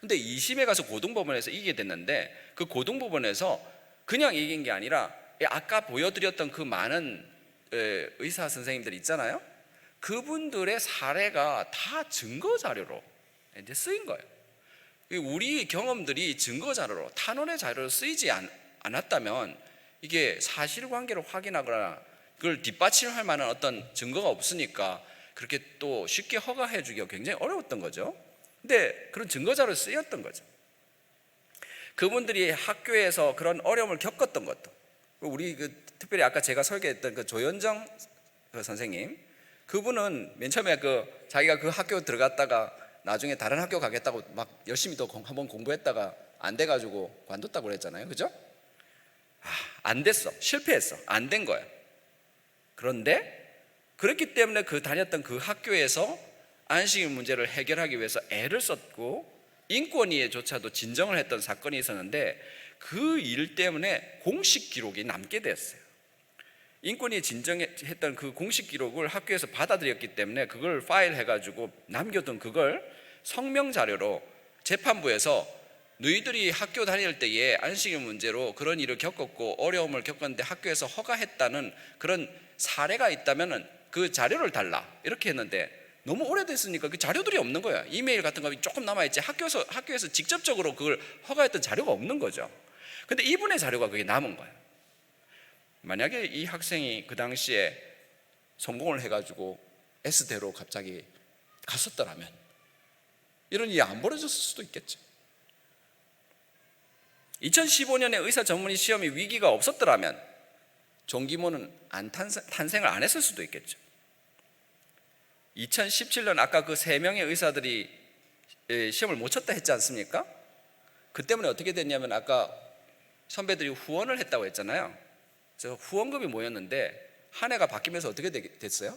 근데 2심에 가서 고등법원에서 이기게 됐는데, 그 고등법원에서 그냥 이긴 게 아니라 아까 보여드렸던 그 많은 의사 선생님들 있잖아요. 그분들의 사례가 다 증거 자료로 이제 쓰인 거예요. 우리 경험들이 증거 자료로, 탄원의 자료로 쓰이지 않았다면 이게 사실관계를 확인하거나 그걸 뒷받침할 만한 어떤 증거가 없으니까 그렇게 또 쉽게 허가해 주기가 굉장히 어려웠던 거죠. 근데 그런 증거 자료로 쓰였던 거죠. 그분들이 학교에서 그런 어려움을 겪었던 것도, 우리 특별히 아까 제가 설계했던 그 조현정 선생님, 그분은 맨 처음에 자기가 그 학교 들어갔다가 나중에 다른 학교 가겠다고 막 열심히 또 한번 공부했다가 안 돼가지고 관뒀다고 그랬잖아요. 그죠? 안 됐어. 실패했어. 안 된 거예요. 그런데 그렇기 때문에 다녔던 그 학교에서 안식일 문제를 해결하기 위해서 애를 썼고 인권위에조차도 진정을 했던 사건이 있었는데, 그 일 때문에 공식 기록이 남게 됐어요. 인권위에 진정했던 그 공식 기록을 학교에서 받아들였기 때문에 그걸 파일해가지고 남겨둔 그걸 성명 자료로 재판부에서 너희들이 학교 다닐 때에 안식일 문제로 그런 일을 겪었고 어려움을 겪었는데 학교에서 허가했다는 그런 사례가 있다면 그 자료를 달라 이렇게 했는데, 너무 오래됐으니까 그 자료들이 없는 거야. 이메일 같은 거 조금 남아있지 학교에서 직접적으로 그걸 허가했던 자료가 없는 거죠. 근데 이분의 자료가 그게 남은 거예요. 만약에 이 학생이 그 당시에 성공을 해가지고 S대로 갑자기 갔었더라면 이런 일이 안 벌어졌을 수도 있겠죠. 2015년에 의사 전문의 시험이 위기가 없었더라면 종기모는 탄생을 안 했을 수도 있겠죠. 2017년 아까 그 3명의 의사들이 시험을 못 쳤다 했지 않습니까? 그 때문에 어떻게 됐냐면 아까 선배들이 후원을 했다고 했잖아요. 그래서 후원금이 모였는데 한 해가 바뀌면서 어떻게 됐어요?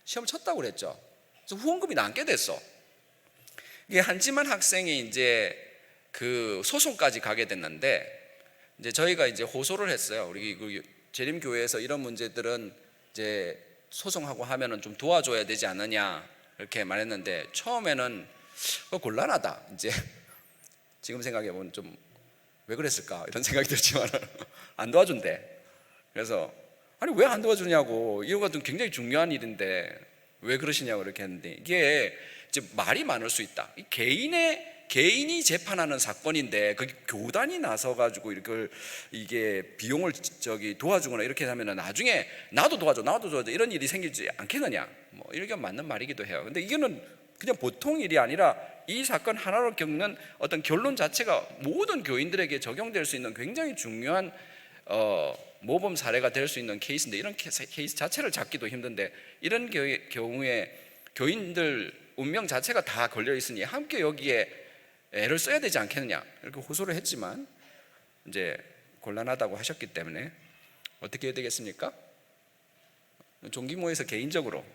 시험 쳤다고 그랬죠. 그래서 후원금이 남게 됐어. 이게 한지만 학생이 이제 그 소송까지 가게 됐는데, 이제 저희가 이제 호소를 했어요. 우리 그 재림교회에서 이런 문제들은 이제 소송하고 하면은 좀 도와줘야 되지 않느냐 이렇게 말했는데, 처음에는 곤란하다. 이제 지금 생각해 보면 좀 왜 그랬을까 이런 생각이 들지만 안 도와준대. 그래서 아니 왜 안 도와주냐고, 이거 같은 굉장히 중요한 일인데 왜 그러시냐고 이렇게 했는데, 이게 이제 말이 많을 수 있다. 이 개인이 재판하는 사건인데 그 교단이 나서 가지고 이게 비용을 도와주거나 이렇게 하면은 나중에 나도 도와줘 이런 일이 생기지 않겠느냐, 뭐 이게 맞는 말이기도 해요. 근데 이거는 그냥 보통 일이 아니라 이 사건 하나로 겪는 어떤 결론 자체가 모든 교인들에게 적용될 수 있는 굉장히 중요한 모범 사례가 될 수 있는 케이스인데, 이런 케이스 자체를 잡기도 힘든데, 이런 경우에 교인들 운명 자체가 다 걸려 있으니 함께 여기에 애를 써야 되지 않겠느냐 이렇게 호소를 했지만, 이제 곤란하다고 하셨기 때문에 어떻게 해야 되겠습니까? 종기모에서 개인적으로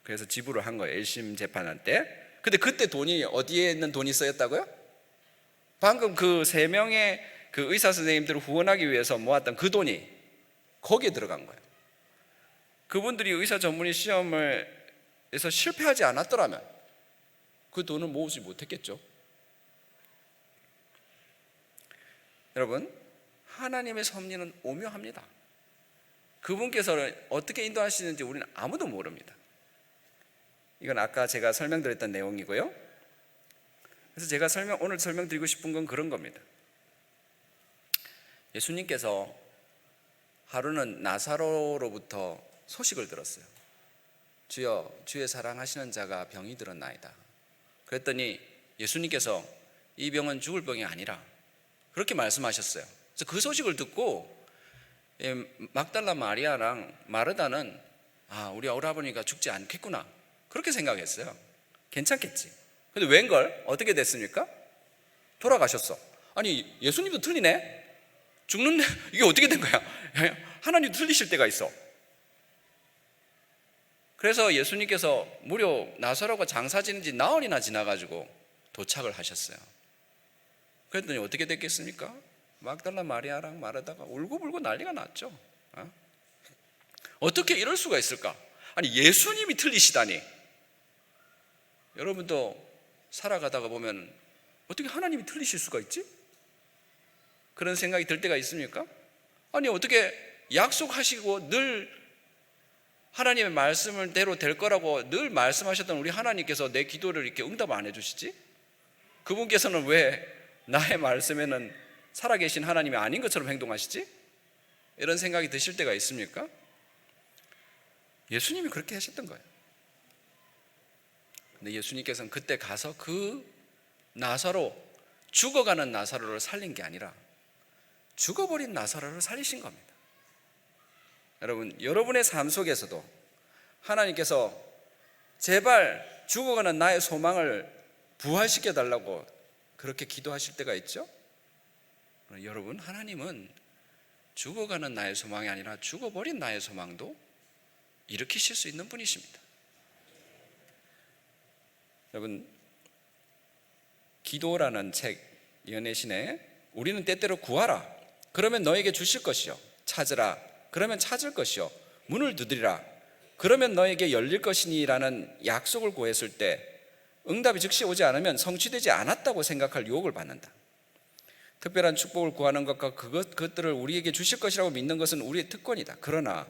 그래서 지불을 한 거예요, 1심 재판할 때. 근데 그때 돈이 어디에 있는 돈이 쓰였다고요? 방금 그 3명의 그 의사 선생님들을 후원하기 위해서 모았던 그 돈이 거기에 들어간 거예요. 그분들이 의사 전문의 시험에서 실패하지 않았더라면 그 돈을 모으지 못했겠죠. 여러분, 하나님의 섭리는 오묘합니다. 그분께서는 어떻게 인도하시는지 우리는 아무도 모릅니다. 이건 아까 제가 설명드렸던 내용이고요. 그래서 제가 오늘 설명드리고 싶은 건 그런 겁니다. 예수님께서 하루는 나사로로부터 소식을 들었어요. 주여, 주의 사랑하시는 자가 병이 들었나이다. 그랬더니 예수님께서 이 병은 죽을 병이 아니라 그렇게 말씀하셨어요. 그래서 그 소식을 듣고 막달라 마리아랑 마르다는 우리 오라버니가 죽지 않겠구나 그렇게 생각했어요. 괜찮겠지. 근데 웬걸 어떻게 됐습니까? 돌아가셨어. 아니 예수님도 틀리네. 죽는데 이게 어떻게 된 거야? 하나님도 틀리실 때가 있어. 그래서 예수님께서 무려 나사로가 장사 지는 지 나흘이나 지나가지고 도착을 하셨어요. 그랬더니 어떻게 됐겠습니까? 막달라 마리아랑 마르다가 울고불고 난리가 났죠. 어떻게 이럴 수가 있을까? 아니 예수님이 틀리시다니. 여러분도 살아가다가 보면 어떻게 하나님이 틀리실 수가 있지? 그런 생각이 들 때가 있습니까? 아니 어떻게 약속하시고 늘 하나님의 말씀대로 될 거라고 늘 말씀하셨던 우리 하나님께서 내 기도를 이렇게 응답 안 해주시지? 그분께서는 왜 나의 말씀에는 살아계신 하나님이 아닌 것처럼 행동하시지? 이런 생각이 드실 때가 있습니까? 예수님이 그렇게 하셨던 거예요. 근데 예수님께서는 그때 가서 그 나사로, 죽어가는 나사로를 살린 게 아니라 죽어버린 나사로를 살리신 겁니다. 여러분, 여러분의 삶 속에서도 하나님께서 제발 죽어가는 나의 소망을 부활시켜 달라고 그렇게 기도하실 때가 있죠? 여러분, 하나님은 죽어가는 나의 소망이 아니라 죽어버린 나의 소망도 일으키실 수 있는 분이십니다. 여러분, 기도라는 책 연애신에 우리는 때때로 구하라 그러면 너에게 주실 것이요, 찾으라 그러면 찾을 것이요, 문을 두드리라 그러면 너에게 열릴 것이니 라는 약속을 구했을 때 응답이 즉시 오지 않으면 성취되지 않았다고 생각할 유혹을 받는다. 특별한 축복을 구하는 것과 그것들을 우리에게 주실 것이라고 믿는 것은 우리의 특권이다. 그러나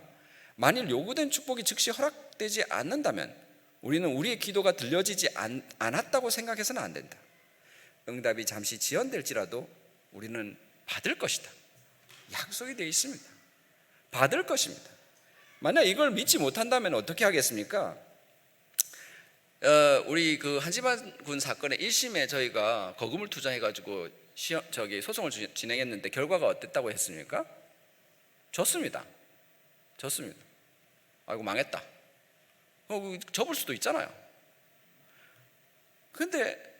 만일 요구된 축복이 즉시 허락되지 않는다면 우리는 우리의 기도가 들려지지 않았다고 생각해서는 안 된다. 응답이 잠시 지연될지라도 우리는 받을 것이다. 약속이 되어 있습니다. 받을 것입니다. 만약 이걸 믿지 못한다면 어떻게 하겠습니까? 우리 그 한지만 군 사건의 1심에 저희가 거금을 투자해가지고 소송을 진행했는데 결과가 어땠다고 했습니까? 졌습니다. 아이고 망했다. 접을 수도 있잖아요. 근데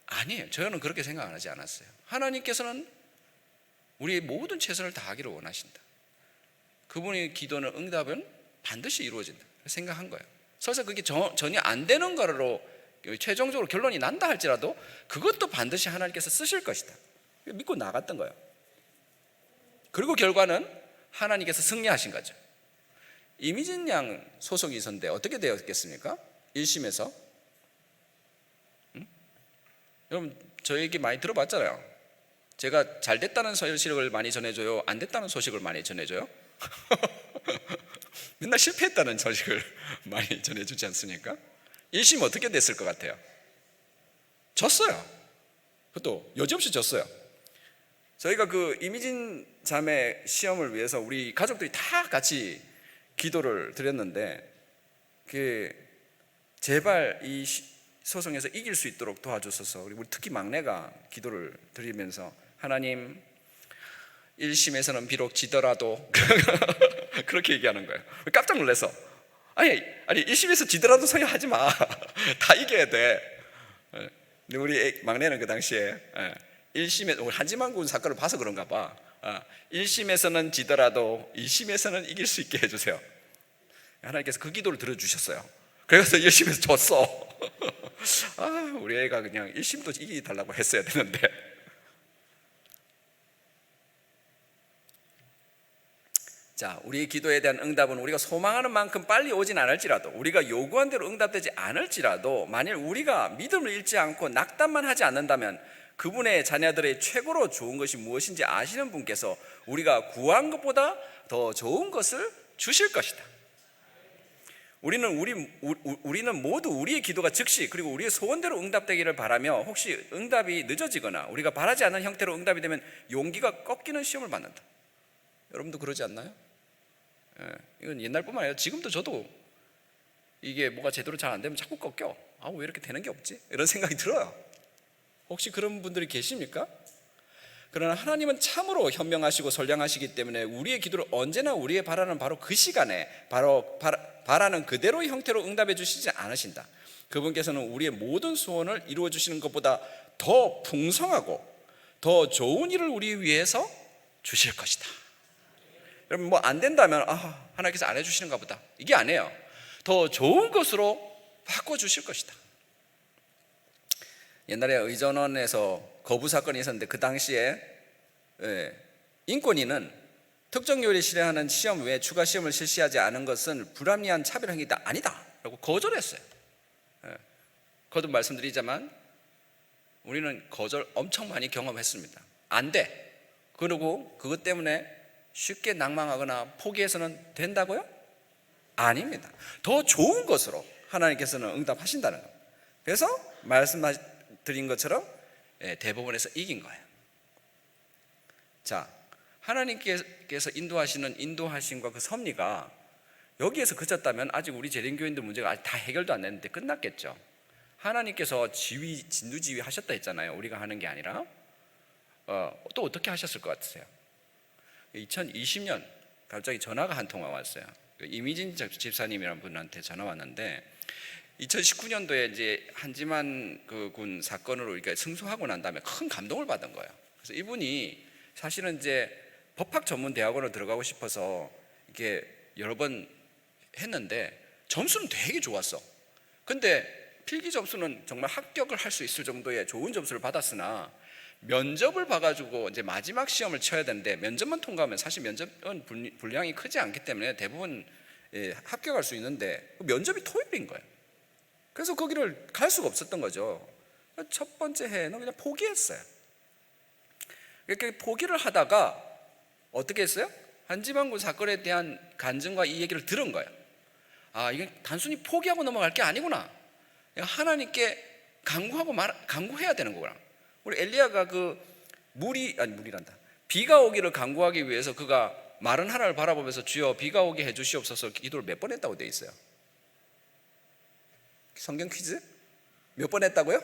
아니에요. 저는 그렇게 생각 안 하지 않았어요. 하나님께서는 우리의 모든 최선을 다하기를 원하신다. 그분의 기도는 응답은 반드시 이루어진다 생각한 거예요. 설사 그게 전혀 안 되는 거로 최종적으로 결론이 난다 할지라도 그것도 반드시 하나님께서 쓰실 것이다 믿고 나갔던 거예요. 그리고 결과는 하나님께서 승리하신 거죠. 이미진 양 소송이 있었는데 어떻게 되었겠습니까? 1심에서 여러분 저 얘기 많이 들어봤잖아요. 제가 잘 됐다는 소식을 많이 전해줘요, 안 됐다는 소식을 많이 전해줘요? 맨날 실패했다는 소식을 많이 전해주지 않습니까? 1심 어떻게 됐을 것 같아요? 졌어요. 그것도 여지없이 졌어요. 저희가 그 이미진 자매 시험을 위해서 우리 가족들이 다 같이 기도를 드렸는데, 제발 이 소송에서 이길 수 있도록 도와주셔서 우리 특히 막내가 기도를 드리면서, 하나님 1심에서는 비록 지더라도 그렇게 얘기하는 거예요. 깜짝 놀라서, 아니 1심에서 지더라도 소용하지 마. 다 이겨야 돼. 근데 우리 막내는 그 당시에 1심에 한지만군 사건을 봐서 그런가 봐. 1심에서는 지더라도 2심에서는 이길 수 있게 해주세요. 하나님께서 그 기도를 들어주셨어요. 그래서 1심에서 졌어. 우리 애가 그냥 1심도 이기달라고 했어야 되는데. 자, 우리의 기도에 대한 응답은 우리가 소망하는 만큼 빨리 오진 않을지라도, 우리가 요구한 대로 응답되지 않을지라도, 만일 우리가 믿음을 잃지 않고 낙담만 하지 않는다면 그분의 자녀들의 최고로 좋은 것이 무엇인지 아시는 분께서 우리가 구한 것보다 더 좋은 것을 주실 것이다. 우리는 모두 우리의 기도가 즉시, 그리고 우리의 소원대로 응답되기를 바라며, 혹시 응답이 늦어지거나 우리가 바라지 않는 형태로 응답이 되면 용기가 꺾이는 시험을 받는다. 여러분도 그러지 않나요? 이건 옛날뿐만 아니라 지금도 저도 이게 뭐가 제대로 잘 안 되면 자꾸 꺾여. 왜 이렇게 되는 게 없지? 이런 생각이 들어요. 혹시 그런 분들이 계십니까? 그러나 하나님은 참으로 현명하시고 선량하시기 때문에 우리의 기도를 언제나 우리의 바라는 바로 그 시간에 바라는 그대로의 형태로 응답해 주시지 않으신다. 그분께서는 우리의 모든 소원을 이루어 주시는 것보다 더 풍성하고 더 좋은 일을 우리 위해서 주실 것이다. 여러분, 뭐 안 된다면 하나님께서 안 해주시는가 보다, 이게 아니에요. 더 좋은 것으로 바꿔주실 것이다. 옛날에 의전원에서 거부 사건이 있었는데, 그 당시에 인권위는 특정 요일에 실행하는 시험 외에 추가 시험을 실시하지 않은 것은 불합리한 차별 행위가 아니다 라고 거절했어요. 거듭 말씀드리자만 우리는 거절 엄청 많이 경험했습니다. 안 돼. 그리고 그것 때문에 쉽게 낭망하거나 포기해서는 된다고요? 아닙니다. 더 좋은 것으로 하나님께서는 응답하신다는 겁니다. 그래서 말씀드린 것처럼 대법원에서 이긴 거예요. 자, 하나님께서 인도하심과 그 섭리가 여기에서 그쳤다면 아직 우리 재림교인들 문제가 아직 다 해결도 안 됐는데 끝났겠죠. 하나님께서 진두지휘 하셨다 했잖아요. 우리가 하는 게 아니라. 또 어떻게 하셨을 것 같으세요? 2020년 갑자기 전화가 한 통화 왔어요. 이미진 집사님이라는 분한테 전화 왔는데, 2019년도에 이제 한지만 군 사건으로 이렇게 승소하고 난 다음에 큰 감동을 받은 거예요. 그래서 이분이 사실은 이제 법학 전문 대학원을 들어가고 싶어서 이렇게 여러 번 했는데 점수는 되게 좋았어. 근데 필기 점수는 정말 합격을 할 수 있을 정도의 좋은 점수를 받았으나 면접을 봐가지고 이제 마지막 시험을 쳐야 되는데, 면접만 통과하면 사실 면접은 분량이 크지 않기 때문에 대부분 합격할 수 있는데 면접이 토요일인 거예요. 그래서 거기를 갈 수가 없었던 거죠. 첫 번째 해에는 그냥 포기했어요. 이렇게 포기를 하다가 어떻게 했어요? 한지만군 사건에 대한 간증과 이 얘기를 들은 거예요. 이게 단순히 포기하고 넘어갈 게 아니구나. 하나님께 간구해야 되는 거구나. 우리 엘리야가 비가 오기를 간구하기 위해서 그가 마른 하늘을 바라보면서 주여 비가 오게 해주시옵소서 기도를 몇 번 했다고 되어 있어요? 성경 퀴즈? 몇 번 했다고요?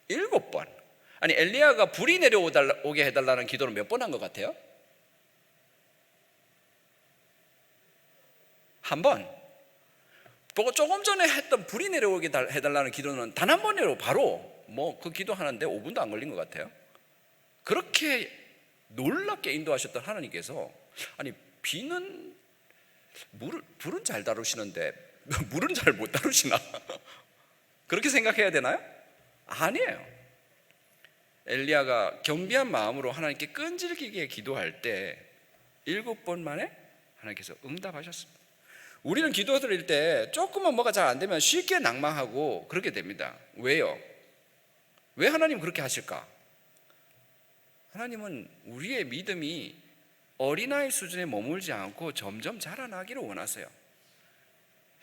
7번. 아니, 엘리야가 불이 내려오게 해달라는 기도를 몇 번 한 것 같아요? 한 번. 조금 전에 했던 불이 내려오게 해달라는 기도는 단 한 번으로 바로 그 기도하는데 5분도 안 걸린 것 같아요. 그렇게 놀랍게 인도하셨던 하나님께서, 아니 비는 불은 잘 다루시는데 물은 잘 못 다루시나? 그렇게 생각해야 되나요? 아니에요. 엘리야가 겸비한 마음으로 하나님께 끈질기게 기도할 때 7번 만에 하나님께서 응답하셨습니다. 우리는 기도 드릴 때 조금만 뭐가 잘 안 되면 쉽게 낭망하고 그렇게 됩니다. 왜요? 왜 하나님 그렇게 하실까? 하나님은 우리의 믿음이 어린아이 수준에 머물지 않고 점점 자라나기를 원하세요.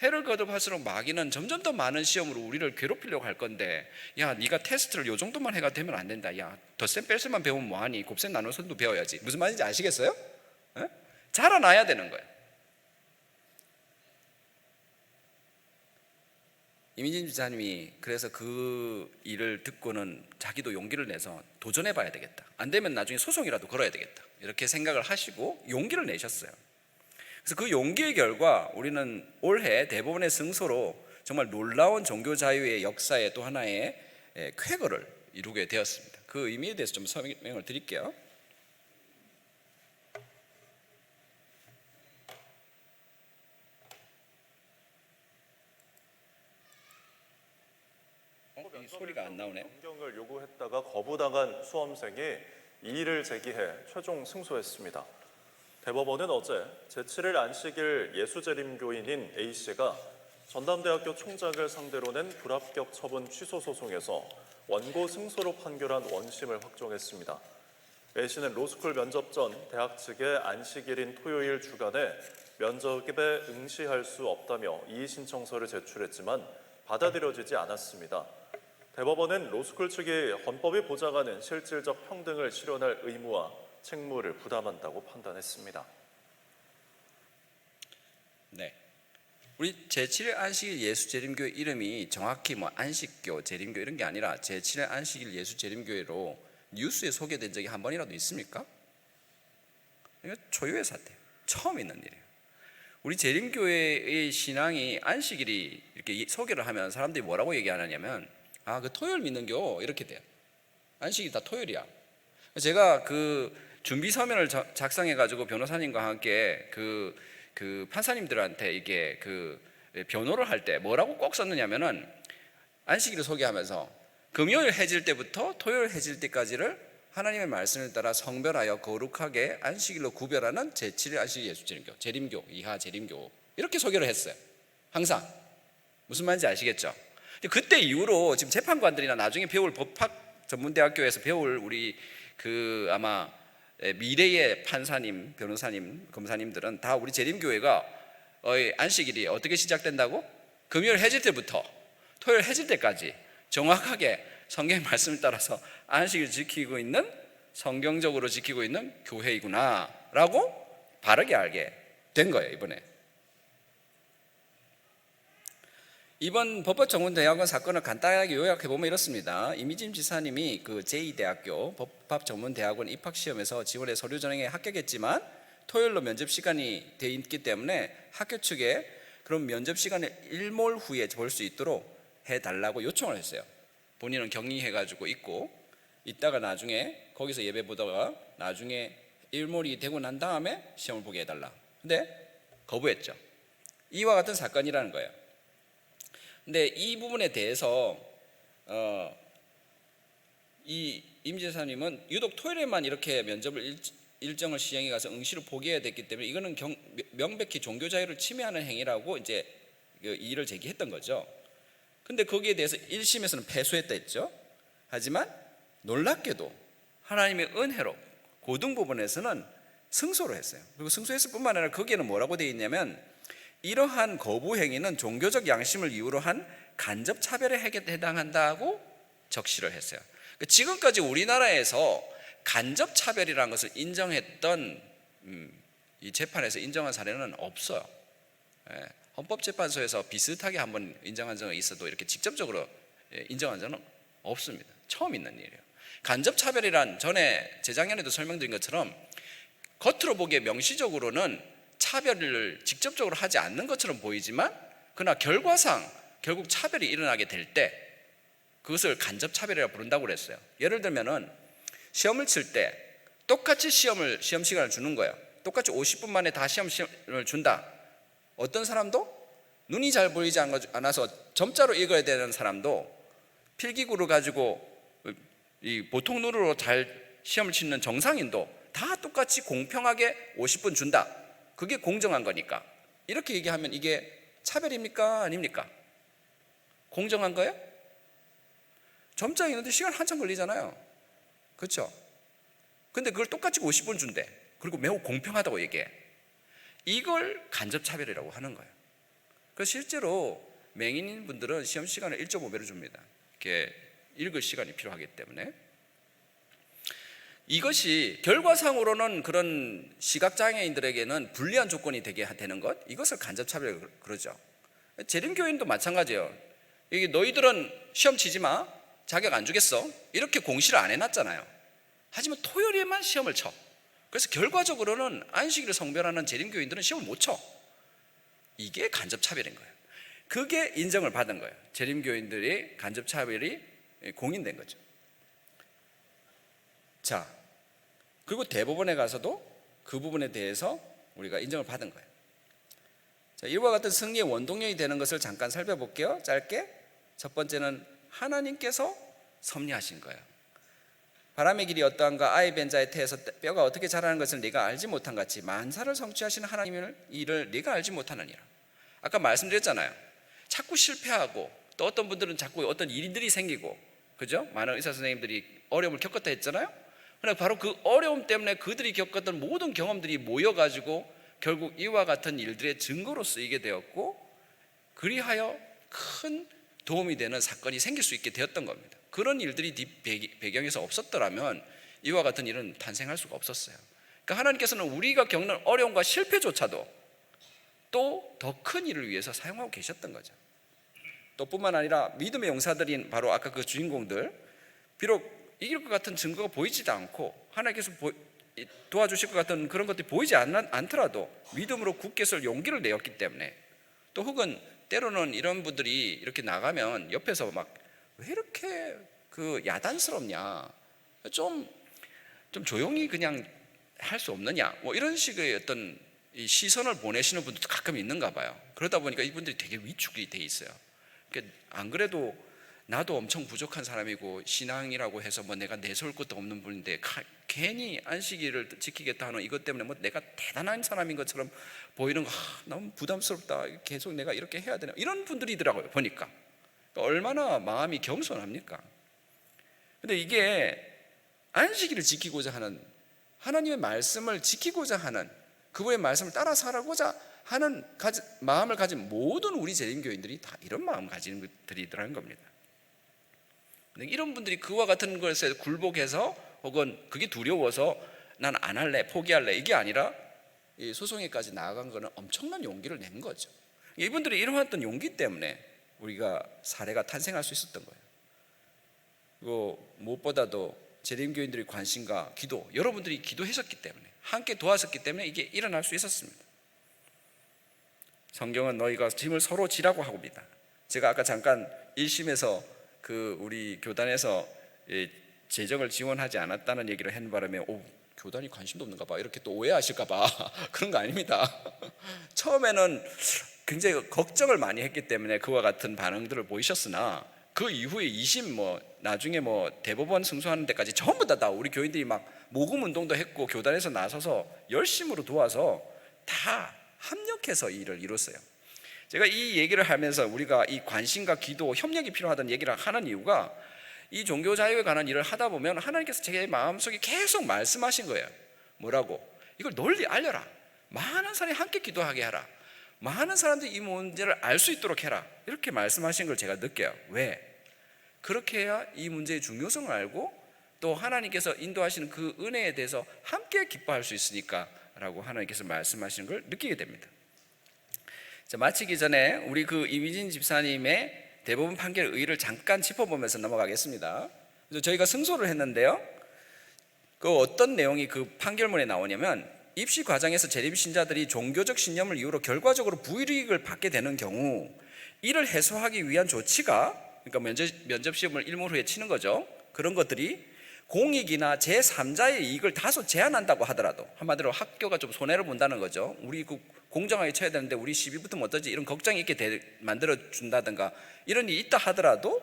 해를 거듭할수록 마귀는 점점 더 많은 시험으로 우리를 괴롭히려고 할 건데, 야 네가 테스트를 요 정도만 해가 되면 안 된다. 야 덧셈 뺄셈만 배우면 뭐하니? 곱셈 나눗셈도 배워야지. 무슨 말인지 아시겠어요? 에? 자라나야 되는 거예요. 이민진 지사님이 그래서 그 일을 듣고는 자기도 용기를 내서 도전해 봐야 되겠다. 안 되면 나중에 소송이라도 걸어야 되겠다. 이렇게 생각을 하시고 용기를 내셨어요. 그래서 그 용기의 결과 우리는 올해 대법원의 승소로 정말 놀라운 종교 자유의 역사의 또 하나의 쾌거를 이루게 되었습니다. 그 의미에 대해서 좀 설명을 드릴게요. 소리가 안 나오네. 변경을 요구했다가 거부당한 수험생이 이의를 제기해 최종 승소했습니다. 대법원은 어제 제7일 안식일 예수재림교인인 A씨가 전남대학교 총장을 상대로 낸 불합격 처분 취소 소송에서 원고 승소로 판결한 원심을 확정했습니다. A씨는 로스쿨 면접 전 대학 측에 안식일인 토요일 주간에 면접에 응시할 수 없다며 이의 신청서를 제출했지만 받아들여지지 않았습니다. 대법원은 로스쿨 측이 헌법이 보장하는 실질적 평등을 실현할 의무와 책무를 부담한다고 판단했습니다. 네, 우리 제7일 안식일 예수재림교 이름이 정확히 뭐 안식교, 재림교 이런 게 아니라 제7일 안식일 예수재림교회로 뉴스에 소개된 적이 한 번이라도 있습니까? 이거 초유의 사태예요. 처음 있는 일이에요. 우리 재림교회의 신앙이 안식일이 이렇게 소개를 하면 사람들이 뭐라고 얘기하냐면 그 토요일 믿는교 이렇게 돼요. 안식일이 다 토요일이야. 제가 그 준비 서면을 작성해가지고 변호사님과 함께 그 판사님들한테 이게 그 변호를 할 때 뭐라고 꼭 썼느냐면은 안식일을 소개하면서 금요일 해질 때부터 토요일 해질 때까지를 하나님의 말씀을 따라 성별하여 거룩하게 안식일로 구별하는 제7일 안식일 예수재림교, 재림교, 이하 재림교 이렇게 소개를 했어요. 항상. 무슨 말인지 아시겠죠? 그때 이후로 지금 재판관들이나 나중에 배울 법학 전문대학교에서 배울 우리 그 아마 미래의 판사님, 변호사님, 검사님들은 다 우리 재림교회가 안식일이 어떻게 시작된다고? 금요일 해질 때부터 토요일 해질 때까지 정확하게 성경의 말씀을 따라서 안식일 지키고 있는, 성경적으로 지키고 있는 교회이구나 라고 바르게 알게 된 거예요. 이번 법학전문대학원 사건을 간단하게 요약해보면 이렇습니다. 이미진 지사님이 그 제2대학교 법학전문대학원 입학시험에서 지원해 서류 전형에 합격했지만 토요일로 면접 시간이 돼 있기 때문에 학교 측에 그럼 면접 시간을 일몰 후에 볼 수 있도록 해달라고 요청을 했어요. 본인은 격리해가지고 있다가 나중에 거기서 예배 보다가 나중에 일몰이 되고 난 다음에 시험을 보게 해달라. 근데 거부했죠. 이와 같은 사건이라는 거예요. 근데 이 부분에 대해서 이 임지사님은 유독 토요일에만 이렇게 면접을 일정을 시행해 가서 응시를 포기해야 됐기 때문에 이거는 명백히 종교 자유를 침해하는 행위라고 이제 이의를 제기했던 거죠. 근데 거기에 대해서 1심에서는 패소했다 했죠. 하지만 놀랍게도 하나님의 은혜로 고등법원에서는 승소를 했어요. 그리고 승소했을 뿐만 아니라 거기에는 뭐라고 되어 있냐면 이러한 거부 행위는 종교적 양심을 이유로 한 간접 차별에 해당한다고 적시를 했어요. 지금까지 우리나라에서 간접 차별이라는 것을 인정했던 이 재판에서 인정한 사례는 없어요. 헌법재판소에서 비슷하게 한번 인정한 적은 있어도 이렇게 직접적으로 인정한 적은 없습니다. 처음 있는 일이에요. 간접 차별이란 전에 재작년에도 설명드린 것처럼 겉으로 보기에 명시적으로는 차별을 직접적으로 하지 않는 것처럼 보이지만 그러나 결과상 결국 차별이 일어나게 될 때 그것을 간접 차별이라고 부른다고 그랬어요. 예를 들면은 시험을 칠 때 똑같이 시험 시간을 주는 거예요. 똑같이 50분 만에 다 시험을 준다. 어떤 사람도 눈이 잘 보이지 않아서 점자로 읽어야 되는 사람도 필기구를 가지고 이 보통 눈으로 잘 시험을 치는 정상인도 다 똑같이 공평하게 50분 준다. 그게 공정한 거니까. 이렇게 얘기하면 이게 차별입니까? 아닙니까? 공정한 거예요? 점장 있는데 시간 한참 걸리잖아요. 그렇죠? 근데 그걸 똑같이 50분 준대. 그리고 매우 공평하다고 얘기해. 이걸 간접차별이라고 하는 거예요. 그래서 실제로 맹인인 분들은 시험 시간을 1.5배로 줍니다. 이렇게 읽을 시간이 필요하기 때문에. 이것이 결과상으로는 그런 시각장애인들에게는 불리한 조건이 되게 되는 것, 이것을 간접차별 그러죠. 재림교인도 마찬가지예요. 이게 너희들은 시험 치지 마, 자격 안 주겠어, 이렇게 공시를 안 해놨잖아요. 하지만 토요일에만 시험을 쳐. 그래서 결과적으로는 안식일을 성별하는 재림교인들은 시험을 못 쳐. 이게 간접차별인 거예요. 그게 인정을 받은 거예요. 재림교인들이 간접차별이 공인된 거죠. 자, 그리고 대법원에 가서도 그 부분에 대해서 우리가 인정을 받은 거예요. 자, 이와 같은 승리의 원동력이 되는 것을 잠깐 살펴볼게요. 짧게. 첫 번째는 하나님께서 섭리하신 거예요. 바람의 길이 어떠한가, 아이 벤 자의 태에서 뼈가 어떻게 자라는 것을 네가 알지 못한 같이 만사를 성취하시는 하나님의 일을 네가 알지 못하느니라. 아까 말씀드렸잖아요. 자꾸 실패하고, 또 어떤 분들은 자꾸 어떤 일들이 생기고, 그죠? 많은 의사 선생님들이 어려움을 겪었다 했잖아요. 그러나 바로 그 어려움 때문에 그들이 겪었던 모든 경험들이 모여가지고 결국 이와 같은 일들의 증거로 쓰이게 되었고, 그리하여 큰 도움이 되는 사건이 생길 수 있게 되었던 겁니다. 그런 일들이 배경에서 없었더라면 이와 같은 일은 탄생할 수가 없었어요. 그러니까 하나님께서는 우리가 겪는 어려움과 실패조차도 또 더 큰 일을 위해서 사용하고 계셨던 거죠. 또 뿐만 아니라 믿음의 용사들인 바로 아까 그 주인공들, 비록 이길 것 같은 증거가 보이지도 않고 하나님께서 도와주실 것 같은 그런 것들이 보이지 않더라도 믿음으로 굳게 설 용기를 내었기 때문에, 또 혹은 때로는 이런 분들이 이렇게 나가면 옆에서 막 왜 이렇게 그 야단스럽냐, 좀 조용히 그냥 할 수 없느냐, 뭐 이런 식의 어떤 이 시선을 보내시는 분들도 가끔 있는가 봐요. 그러다 보니까 이분들이 되게 위축이 돼 있어요. 그러니까 안 그래도 나도 엄청 부족한 사람이고 신앙이라고 해서 뭐 내가 내세울 것도 없는 분인데 괜히 안식일을 지키겠다 하는 이것 때문에 뭐 내가 대단한 사람인 것처럼 보이는 거, 너무 부담스럽다, 계속 내가 이렇게 해야 되나, 이런 분들이더라고요. 보니까 얼마나 마음이 겸손합니까? 근데 이게 안식일을 지키고자 하는, 하나님의 말씀을 지키고자 하는, 그분의 말씀을 따라 살아고자 하는 마음을 가진 모든 우리 재림교인들이 다 이런 마음을 가지는 것들이더라는 겁니다. 이런 분들이 그와 같은 것에 굴복해서 혹은 그게 두려워서 난 안 할래, 포기할래, 이게 아니라 이 소송에까지 나아간 거는 엄청난 용기를 낸 거죠. 이분들이 이러한 용기 때문에 우리가 사례가 탄생할 수 있었던 거예요. 그리고 무엇보다도 재림교인들의 관심과 기도, 여러분들이 기도하셨기 때문에, 함께 도와줬기 때문에 이게 일어날 수 있었습니다. 성경은 너희가 짐을 서로 지라고 합니다. 제가 아까 잠깐 1심에서 그 우리 교단에서 재정을 지원하지 않았다는 얘기를 한 바람에 교단이 관심도 없는가 봐, 이렇게 또 오해하실까 봐 그런 거 아닙니다. 처음에는 굉장히 걱정을 많이 했기 때문에 그와 같은 반응들을 보이셨으나 그 이후에 2심 나중에 대법원 승소하는 데까지 전부 다 우리 교인들이 막 모금 운동도 했고 교단에서 나서서 열심으로 도와서 다 합력해서 이 일을 이뤘어요. 제가 이 얘기를 하면서 우리가 이 관심과 기도, 협력이 필요하다는 얘기를 하는 이유가, 이 종교 자유에 관한 일을 하다 보면 하나님께서 제 마음속에 계속 말씀하신 거예요. 뭐라고? 이걸 널리 알려라, 많은 사람이 함께 기도하게 하라, 많은 사람들이 이 문제를 알 수 있도록 해라, 이렇게 말씀하신 걸 제가 느껴요. 왜? 그렇게 해야 이 문제의 중요성을 알고 또 하나님께서 인도하시는 그 은혜에 대해서 함께 기뻐할 수 있으니까 라고 하나님께서 말씀하시는 걸 느끼게 됩니다. 자, 마치기 전에 우리 그 이미진 집사님의 대법원 판결 의의를 잠깐 짚어보면서 넘어가겠습니다. 그래서 저희가 승소를 했는데요, 그 어떤 내용이 그 판결문에 나오냐면, 입시 과정에서 재림 신자들이 종교적 신념을 이유로 결과적으로 불이익을 받게 되는 경우 이를 해소하기 위한 조치가, 그러니까 면접 시험을 일몰 후에 치는 거죠. 그런 것들이 공익이나 제3자의 이익을 다소 제한한다고 하더라도, 한마디로 학교가 좀 손해를 본다는 거죠. 우리 그 공정하게 쳐야 되는데 우리 시비 붙으면 어떠지, 이런 걱정이 있게 만들어 준다든가 이런 일이 있다 하더라도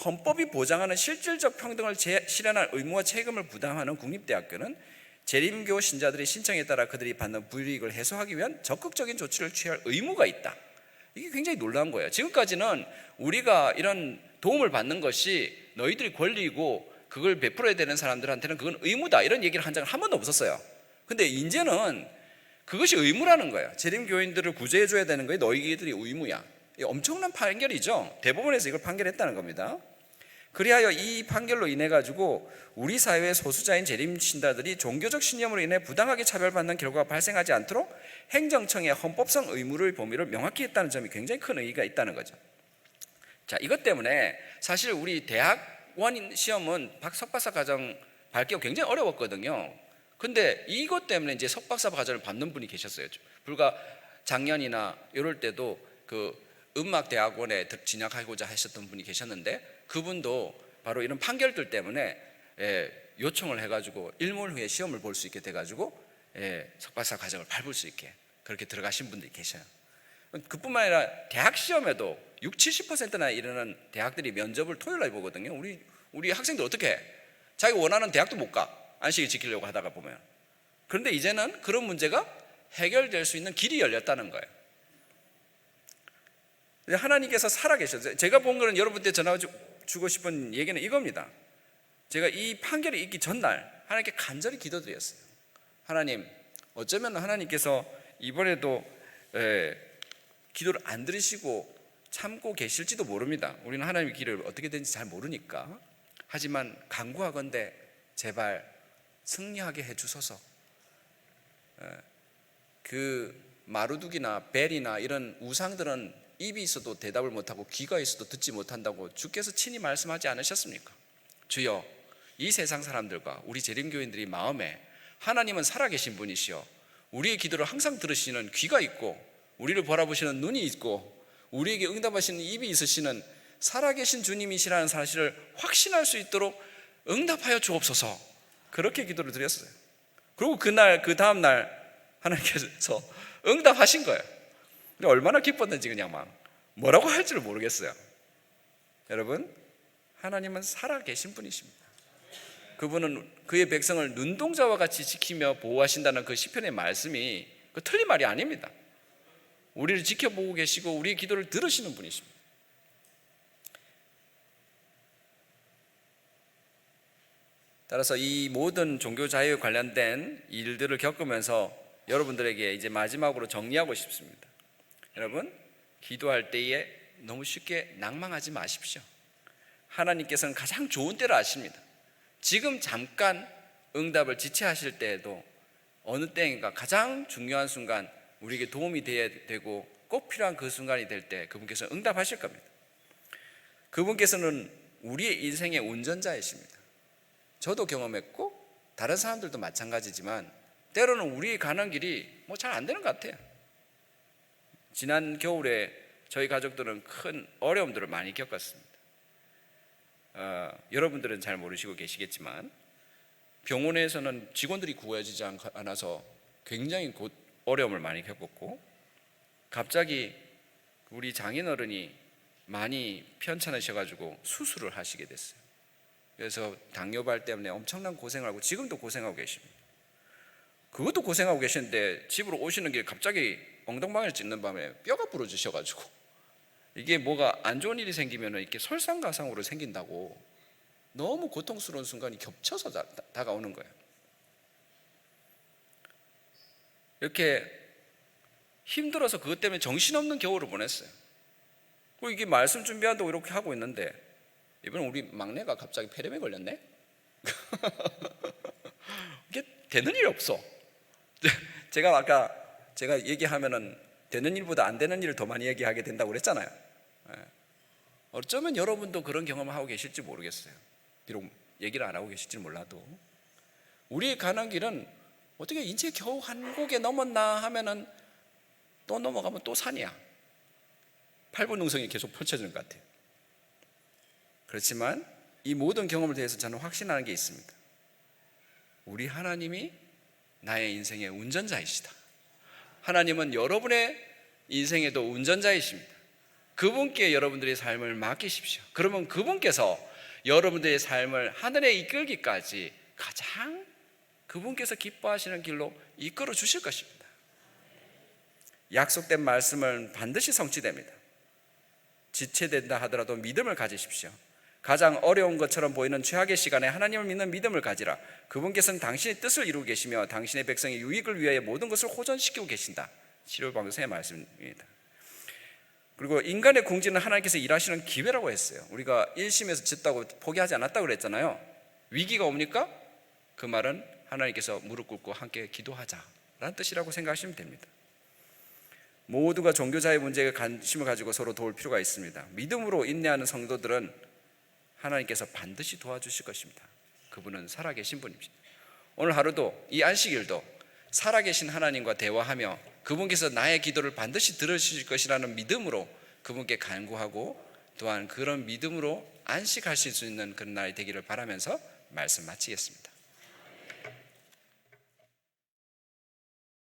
헌법이 보장하는 실질적 평등을 실현할 의무와 책임을 부담하는 국립대학교는 재림교 신자들의 신청에 따라 그들이 받는 불이익을 해소하기 위한 적극적인 조치를 취할 의무가 있다, 이게 굉장히 놀라운 거예요. 지금까지는 우리가 이런 도움을 받는 것이 너희들이 권리고 그걸 베풀어야 되는 사람들한테는 그건 의무다, 이런 얘기를 한 적은 한 번도 없었어요. 근데 이제는 그것이 의무라는 거예요. 재림교인들을 구제해 줘야 되는 거예요. 너희들이 의무야. 엄청난 판결이죠. 대법원에서 이걸 판결했다는 겁니다. 그리하여 이 판결로 인해 가지고 우리 사회의 소수자인 재림 신자들이 종교적 신념으로 인해 부당하게 차별받는 결과가 발생하지 않도록 행정청의 헌법상 의무를 범위를 명확히 했다는 점이 굉장히 큰 의의가 있다는 거죠. 자, 이것 때문에 사실 우리 대학원 시험은 석박사 과정 밟기가 굉장히 어려웠거든요. 근데 이것 때문에 이제 석박사 과정을 받는 분이 계셨어요. 불과 작년이나 이럴 때도 그 음악대학원에 진학하고자 하셨던 분이 계셨는데, 그분도 바로 이런 판결들 때문에 요청을 해가지고 일몰 후에 시험을 볼 수 있게 돼가지고 석박사 과정을 밟을 수 있게 그렇게 들어가신 분들이 계셔요. 그뿐만 아니라 대학 시험에도 60-70%나 이르는 대학들이 면접을 토요일날 보거든요. 우리 학생들 어떻게 해? 자기가 원하는 대학도 못 가, 안식일 지키려고 하다가 보면. 그런데 이제는 그런 문제가 해결될 수 있는 길이 열렸다는 거예요. 하나님께서 살아계셨어요. 제가 본 거는 여러분한테 전해주고 싶은 얘기는 이겁니다. 제가 이 판결이 있기 전날 하나님께 간절히 기도드렸어요. 하나님, 어쩌면 하나님께서 이번에도 기도를 안 들으시고 참고 계실지도 모릅니다. 우리는 하나님의 길을 어떻게 되는지 잘 모르니까. 하지만 간구하건대 제발 승리하게 해주소서. 그 마루둑이나 벨이나 이런 우상들은 입이 있어도 대답을 못하고 귀가 있어도 듣지 못한다고 주께서 친히 말씀하지 않으셨습니까? 주여, 이 세상 사람들과 우리 재림교인들이 마음에 하나님은 살아계신 분이시여 우리의 기도를 항상 들으시는 귀가 있고 우리를 바라보시는 눈이 있고 우리에게 응답하시는 입이 있으시는 살아계신 주님이시라는 사실을 확신할 수 있도록 응답하여 주옵소서. 그렇게 기도를 드렸어요. 그리고 그날 그 다음날 하나님께서 응답하신 거예요. 얼마나 기뻤는지 그냥 막 뭐라고 할지를 모르겠어요. 여러분, 하나님은 살아계신 분이십니다. 그분은 그의 백성을 눈동자와 같이 지키며 보호하신다는 그 시편의 말씀이 그 틀린 말이 아닙니다. 우리를 지켜보고 계시고 우리의 기도를 들으시는 분이십니다. 따라서 이 모든 종교 자유에 관련된 일들을 겪으면서 여러분들에게 이제 마지막으로 정리하고 싶습니다. 여러분, 기도할 때에 너무 쉽게 낭망하지 마십시오. 하나님께서는 가장 좋은 때를 아십니다. 지금 잠깐 응답을 지체하실 때에도 어느 때인가 가장 중요한 순간 우리에게 도움이 돼야 되고 꼭 필요한 그 순간이 될 때 그분께서 응답하실 겁니다. 그분께서는 우리의 인생의 운전자이십니다. 저도 경험했고 다른 사람들도 마찬가지지만 때로는 우리 가는 길이 잘 안 되는 것 같아요. 지난 겨울에 저희 가족들은 큰 어려움들을 많이 겪었습니다. 여러분들은 잘 모르시고 계시겠지만 병원에서는 직원들이 구해지지 않아서 굉장히 어려움을 많이 겪었고, 갑자기 우리 장인어른이 많이 편찮으셔가지고 수술을 하시게 됐어요. 그래서 당뇨발 때문에 엄청난 고생을 하고 지금도 고생하고 계십니다. 그것도 고생하고 계시는데 집으로 오시는 길에 갑자기 엉덩방아를 찢는 밤에 뼈가 부러지셔가지고 이게 뭐가 안 좋은 일이 생기면 이렇게 설상가상으로 생긴다고 너무 고통스러운 순간이 겹쳐서 다가오는 거예요. 이렇게 힘들어서 그것 때문에 정신없는 겨울을 보냈어요. 그리고 이게 말씀 준비한다고 이렇게 하고 있는데 이번에 우리 막내가 갑자기 폐렴에 걸렸네? 이게 되는 일이 없어. 제가 아까 얘기하면은 되는 일보다 안 되는 일을 더 많이 얘기하게 된다고 그랬잖아요. 어쩌면 여러분도 그런 경험을 하고 계실지 모르겠어요. 비록 얘기를 안 하고 계실지 몰라도 우리의 가는 길은 어떻게 이제 겨우 한 곡에 넘었나 하면은 또 넘어가면 또 산이야. 8분 능성이 계속 펼쳐지는 것 같아요. 그렇지만 이 모든 경험을 대해서 저는 확신하는 게 있습니다. 우리 하나님이 나의 인생의 운전자이시다. 하나님은 여러분의 인생에도 운전자이십니다. 그분께 여러분들의 삶을 맡기십시오. 그러면 그분께서 여러분들의 삶을 하늘에 이끌기까지 가장 그분께서 기뻐하시는 길로 이끌어 주실 것입니다. 약속된 말씀은 반드시 성취됩니다. 지체된다 하더라도 믿음을 가지십시오. 가장 어려운 것처럼 보이는 최악의 시간에 하나님을 믿는 믿음을 가지라. 그분께서는 당신의 뜻을 이루고 계시며 당신의 백성의 유익을 위하여 모든 것을 호전시키고 계신다. 7월 방송의 말씀입니다. 그리고 인간의 궁지는 하나님께서 일하시는 기회라고 했어요. 우리가 1심에서 짓다고 포기하지 않았다고 그랬잖아요. 위기가 옵니까? 그 말은 하나님께서 무릎 꿇고 함께 기도하자라는 뜻이라고 생각하시면 됩니다. 모두가 종교자의 문제에 관심을 가지고 서로 도울 필요가 있습니다. 믿음으로 인내하는 성도들은 하나님께서 반드시 도와주실 것입니다. 그분은 살아계신 분입니다. 오늘 하루도 이 안식일도 살아계신 하나님과 대화하며 그분께서 나의 기도를 반드시 들으실 것이라는 믿음으로 그분께 간구하고 또한 그런 믿음으로 안식하실 수 있는 그런 날이 되기를 바라면서 말씀 마치겠습니다.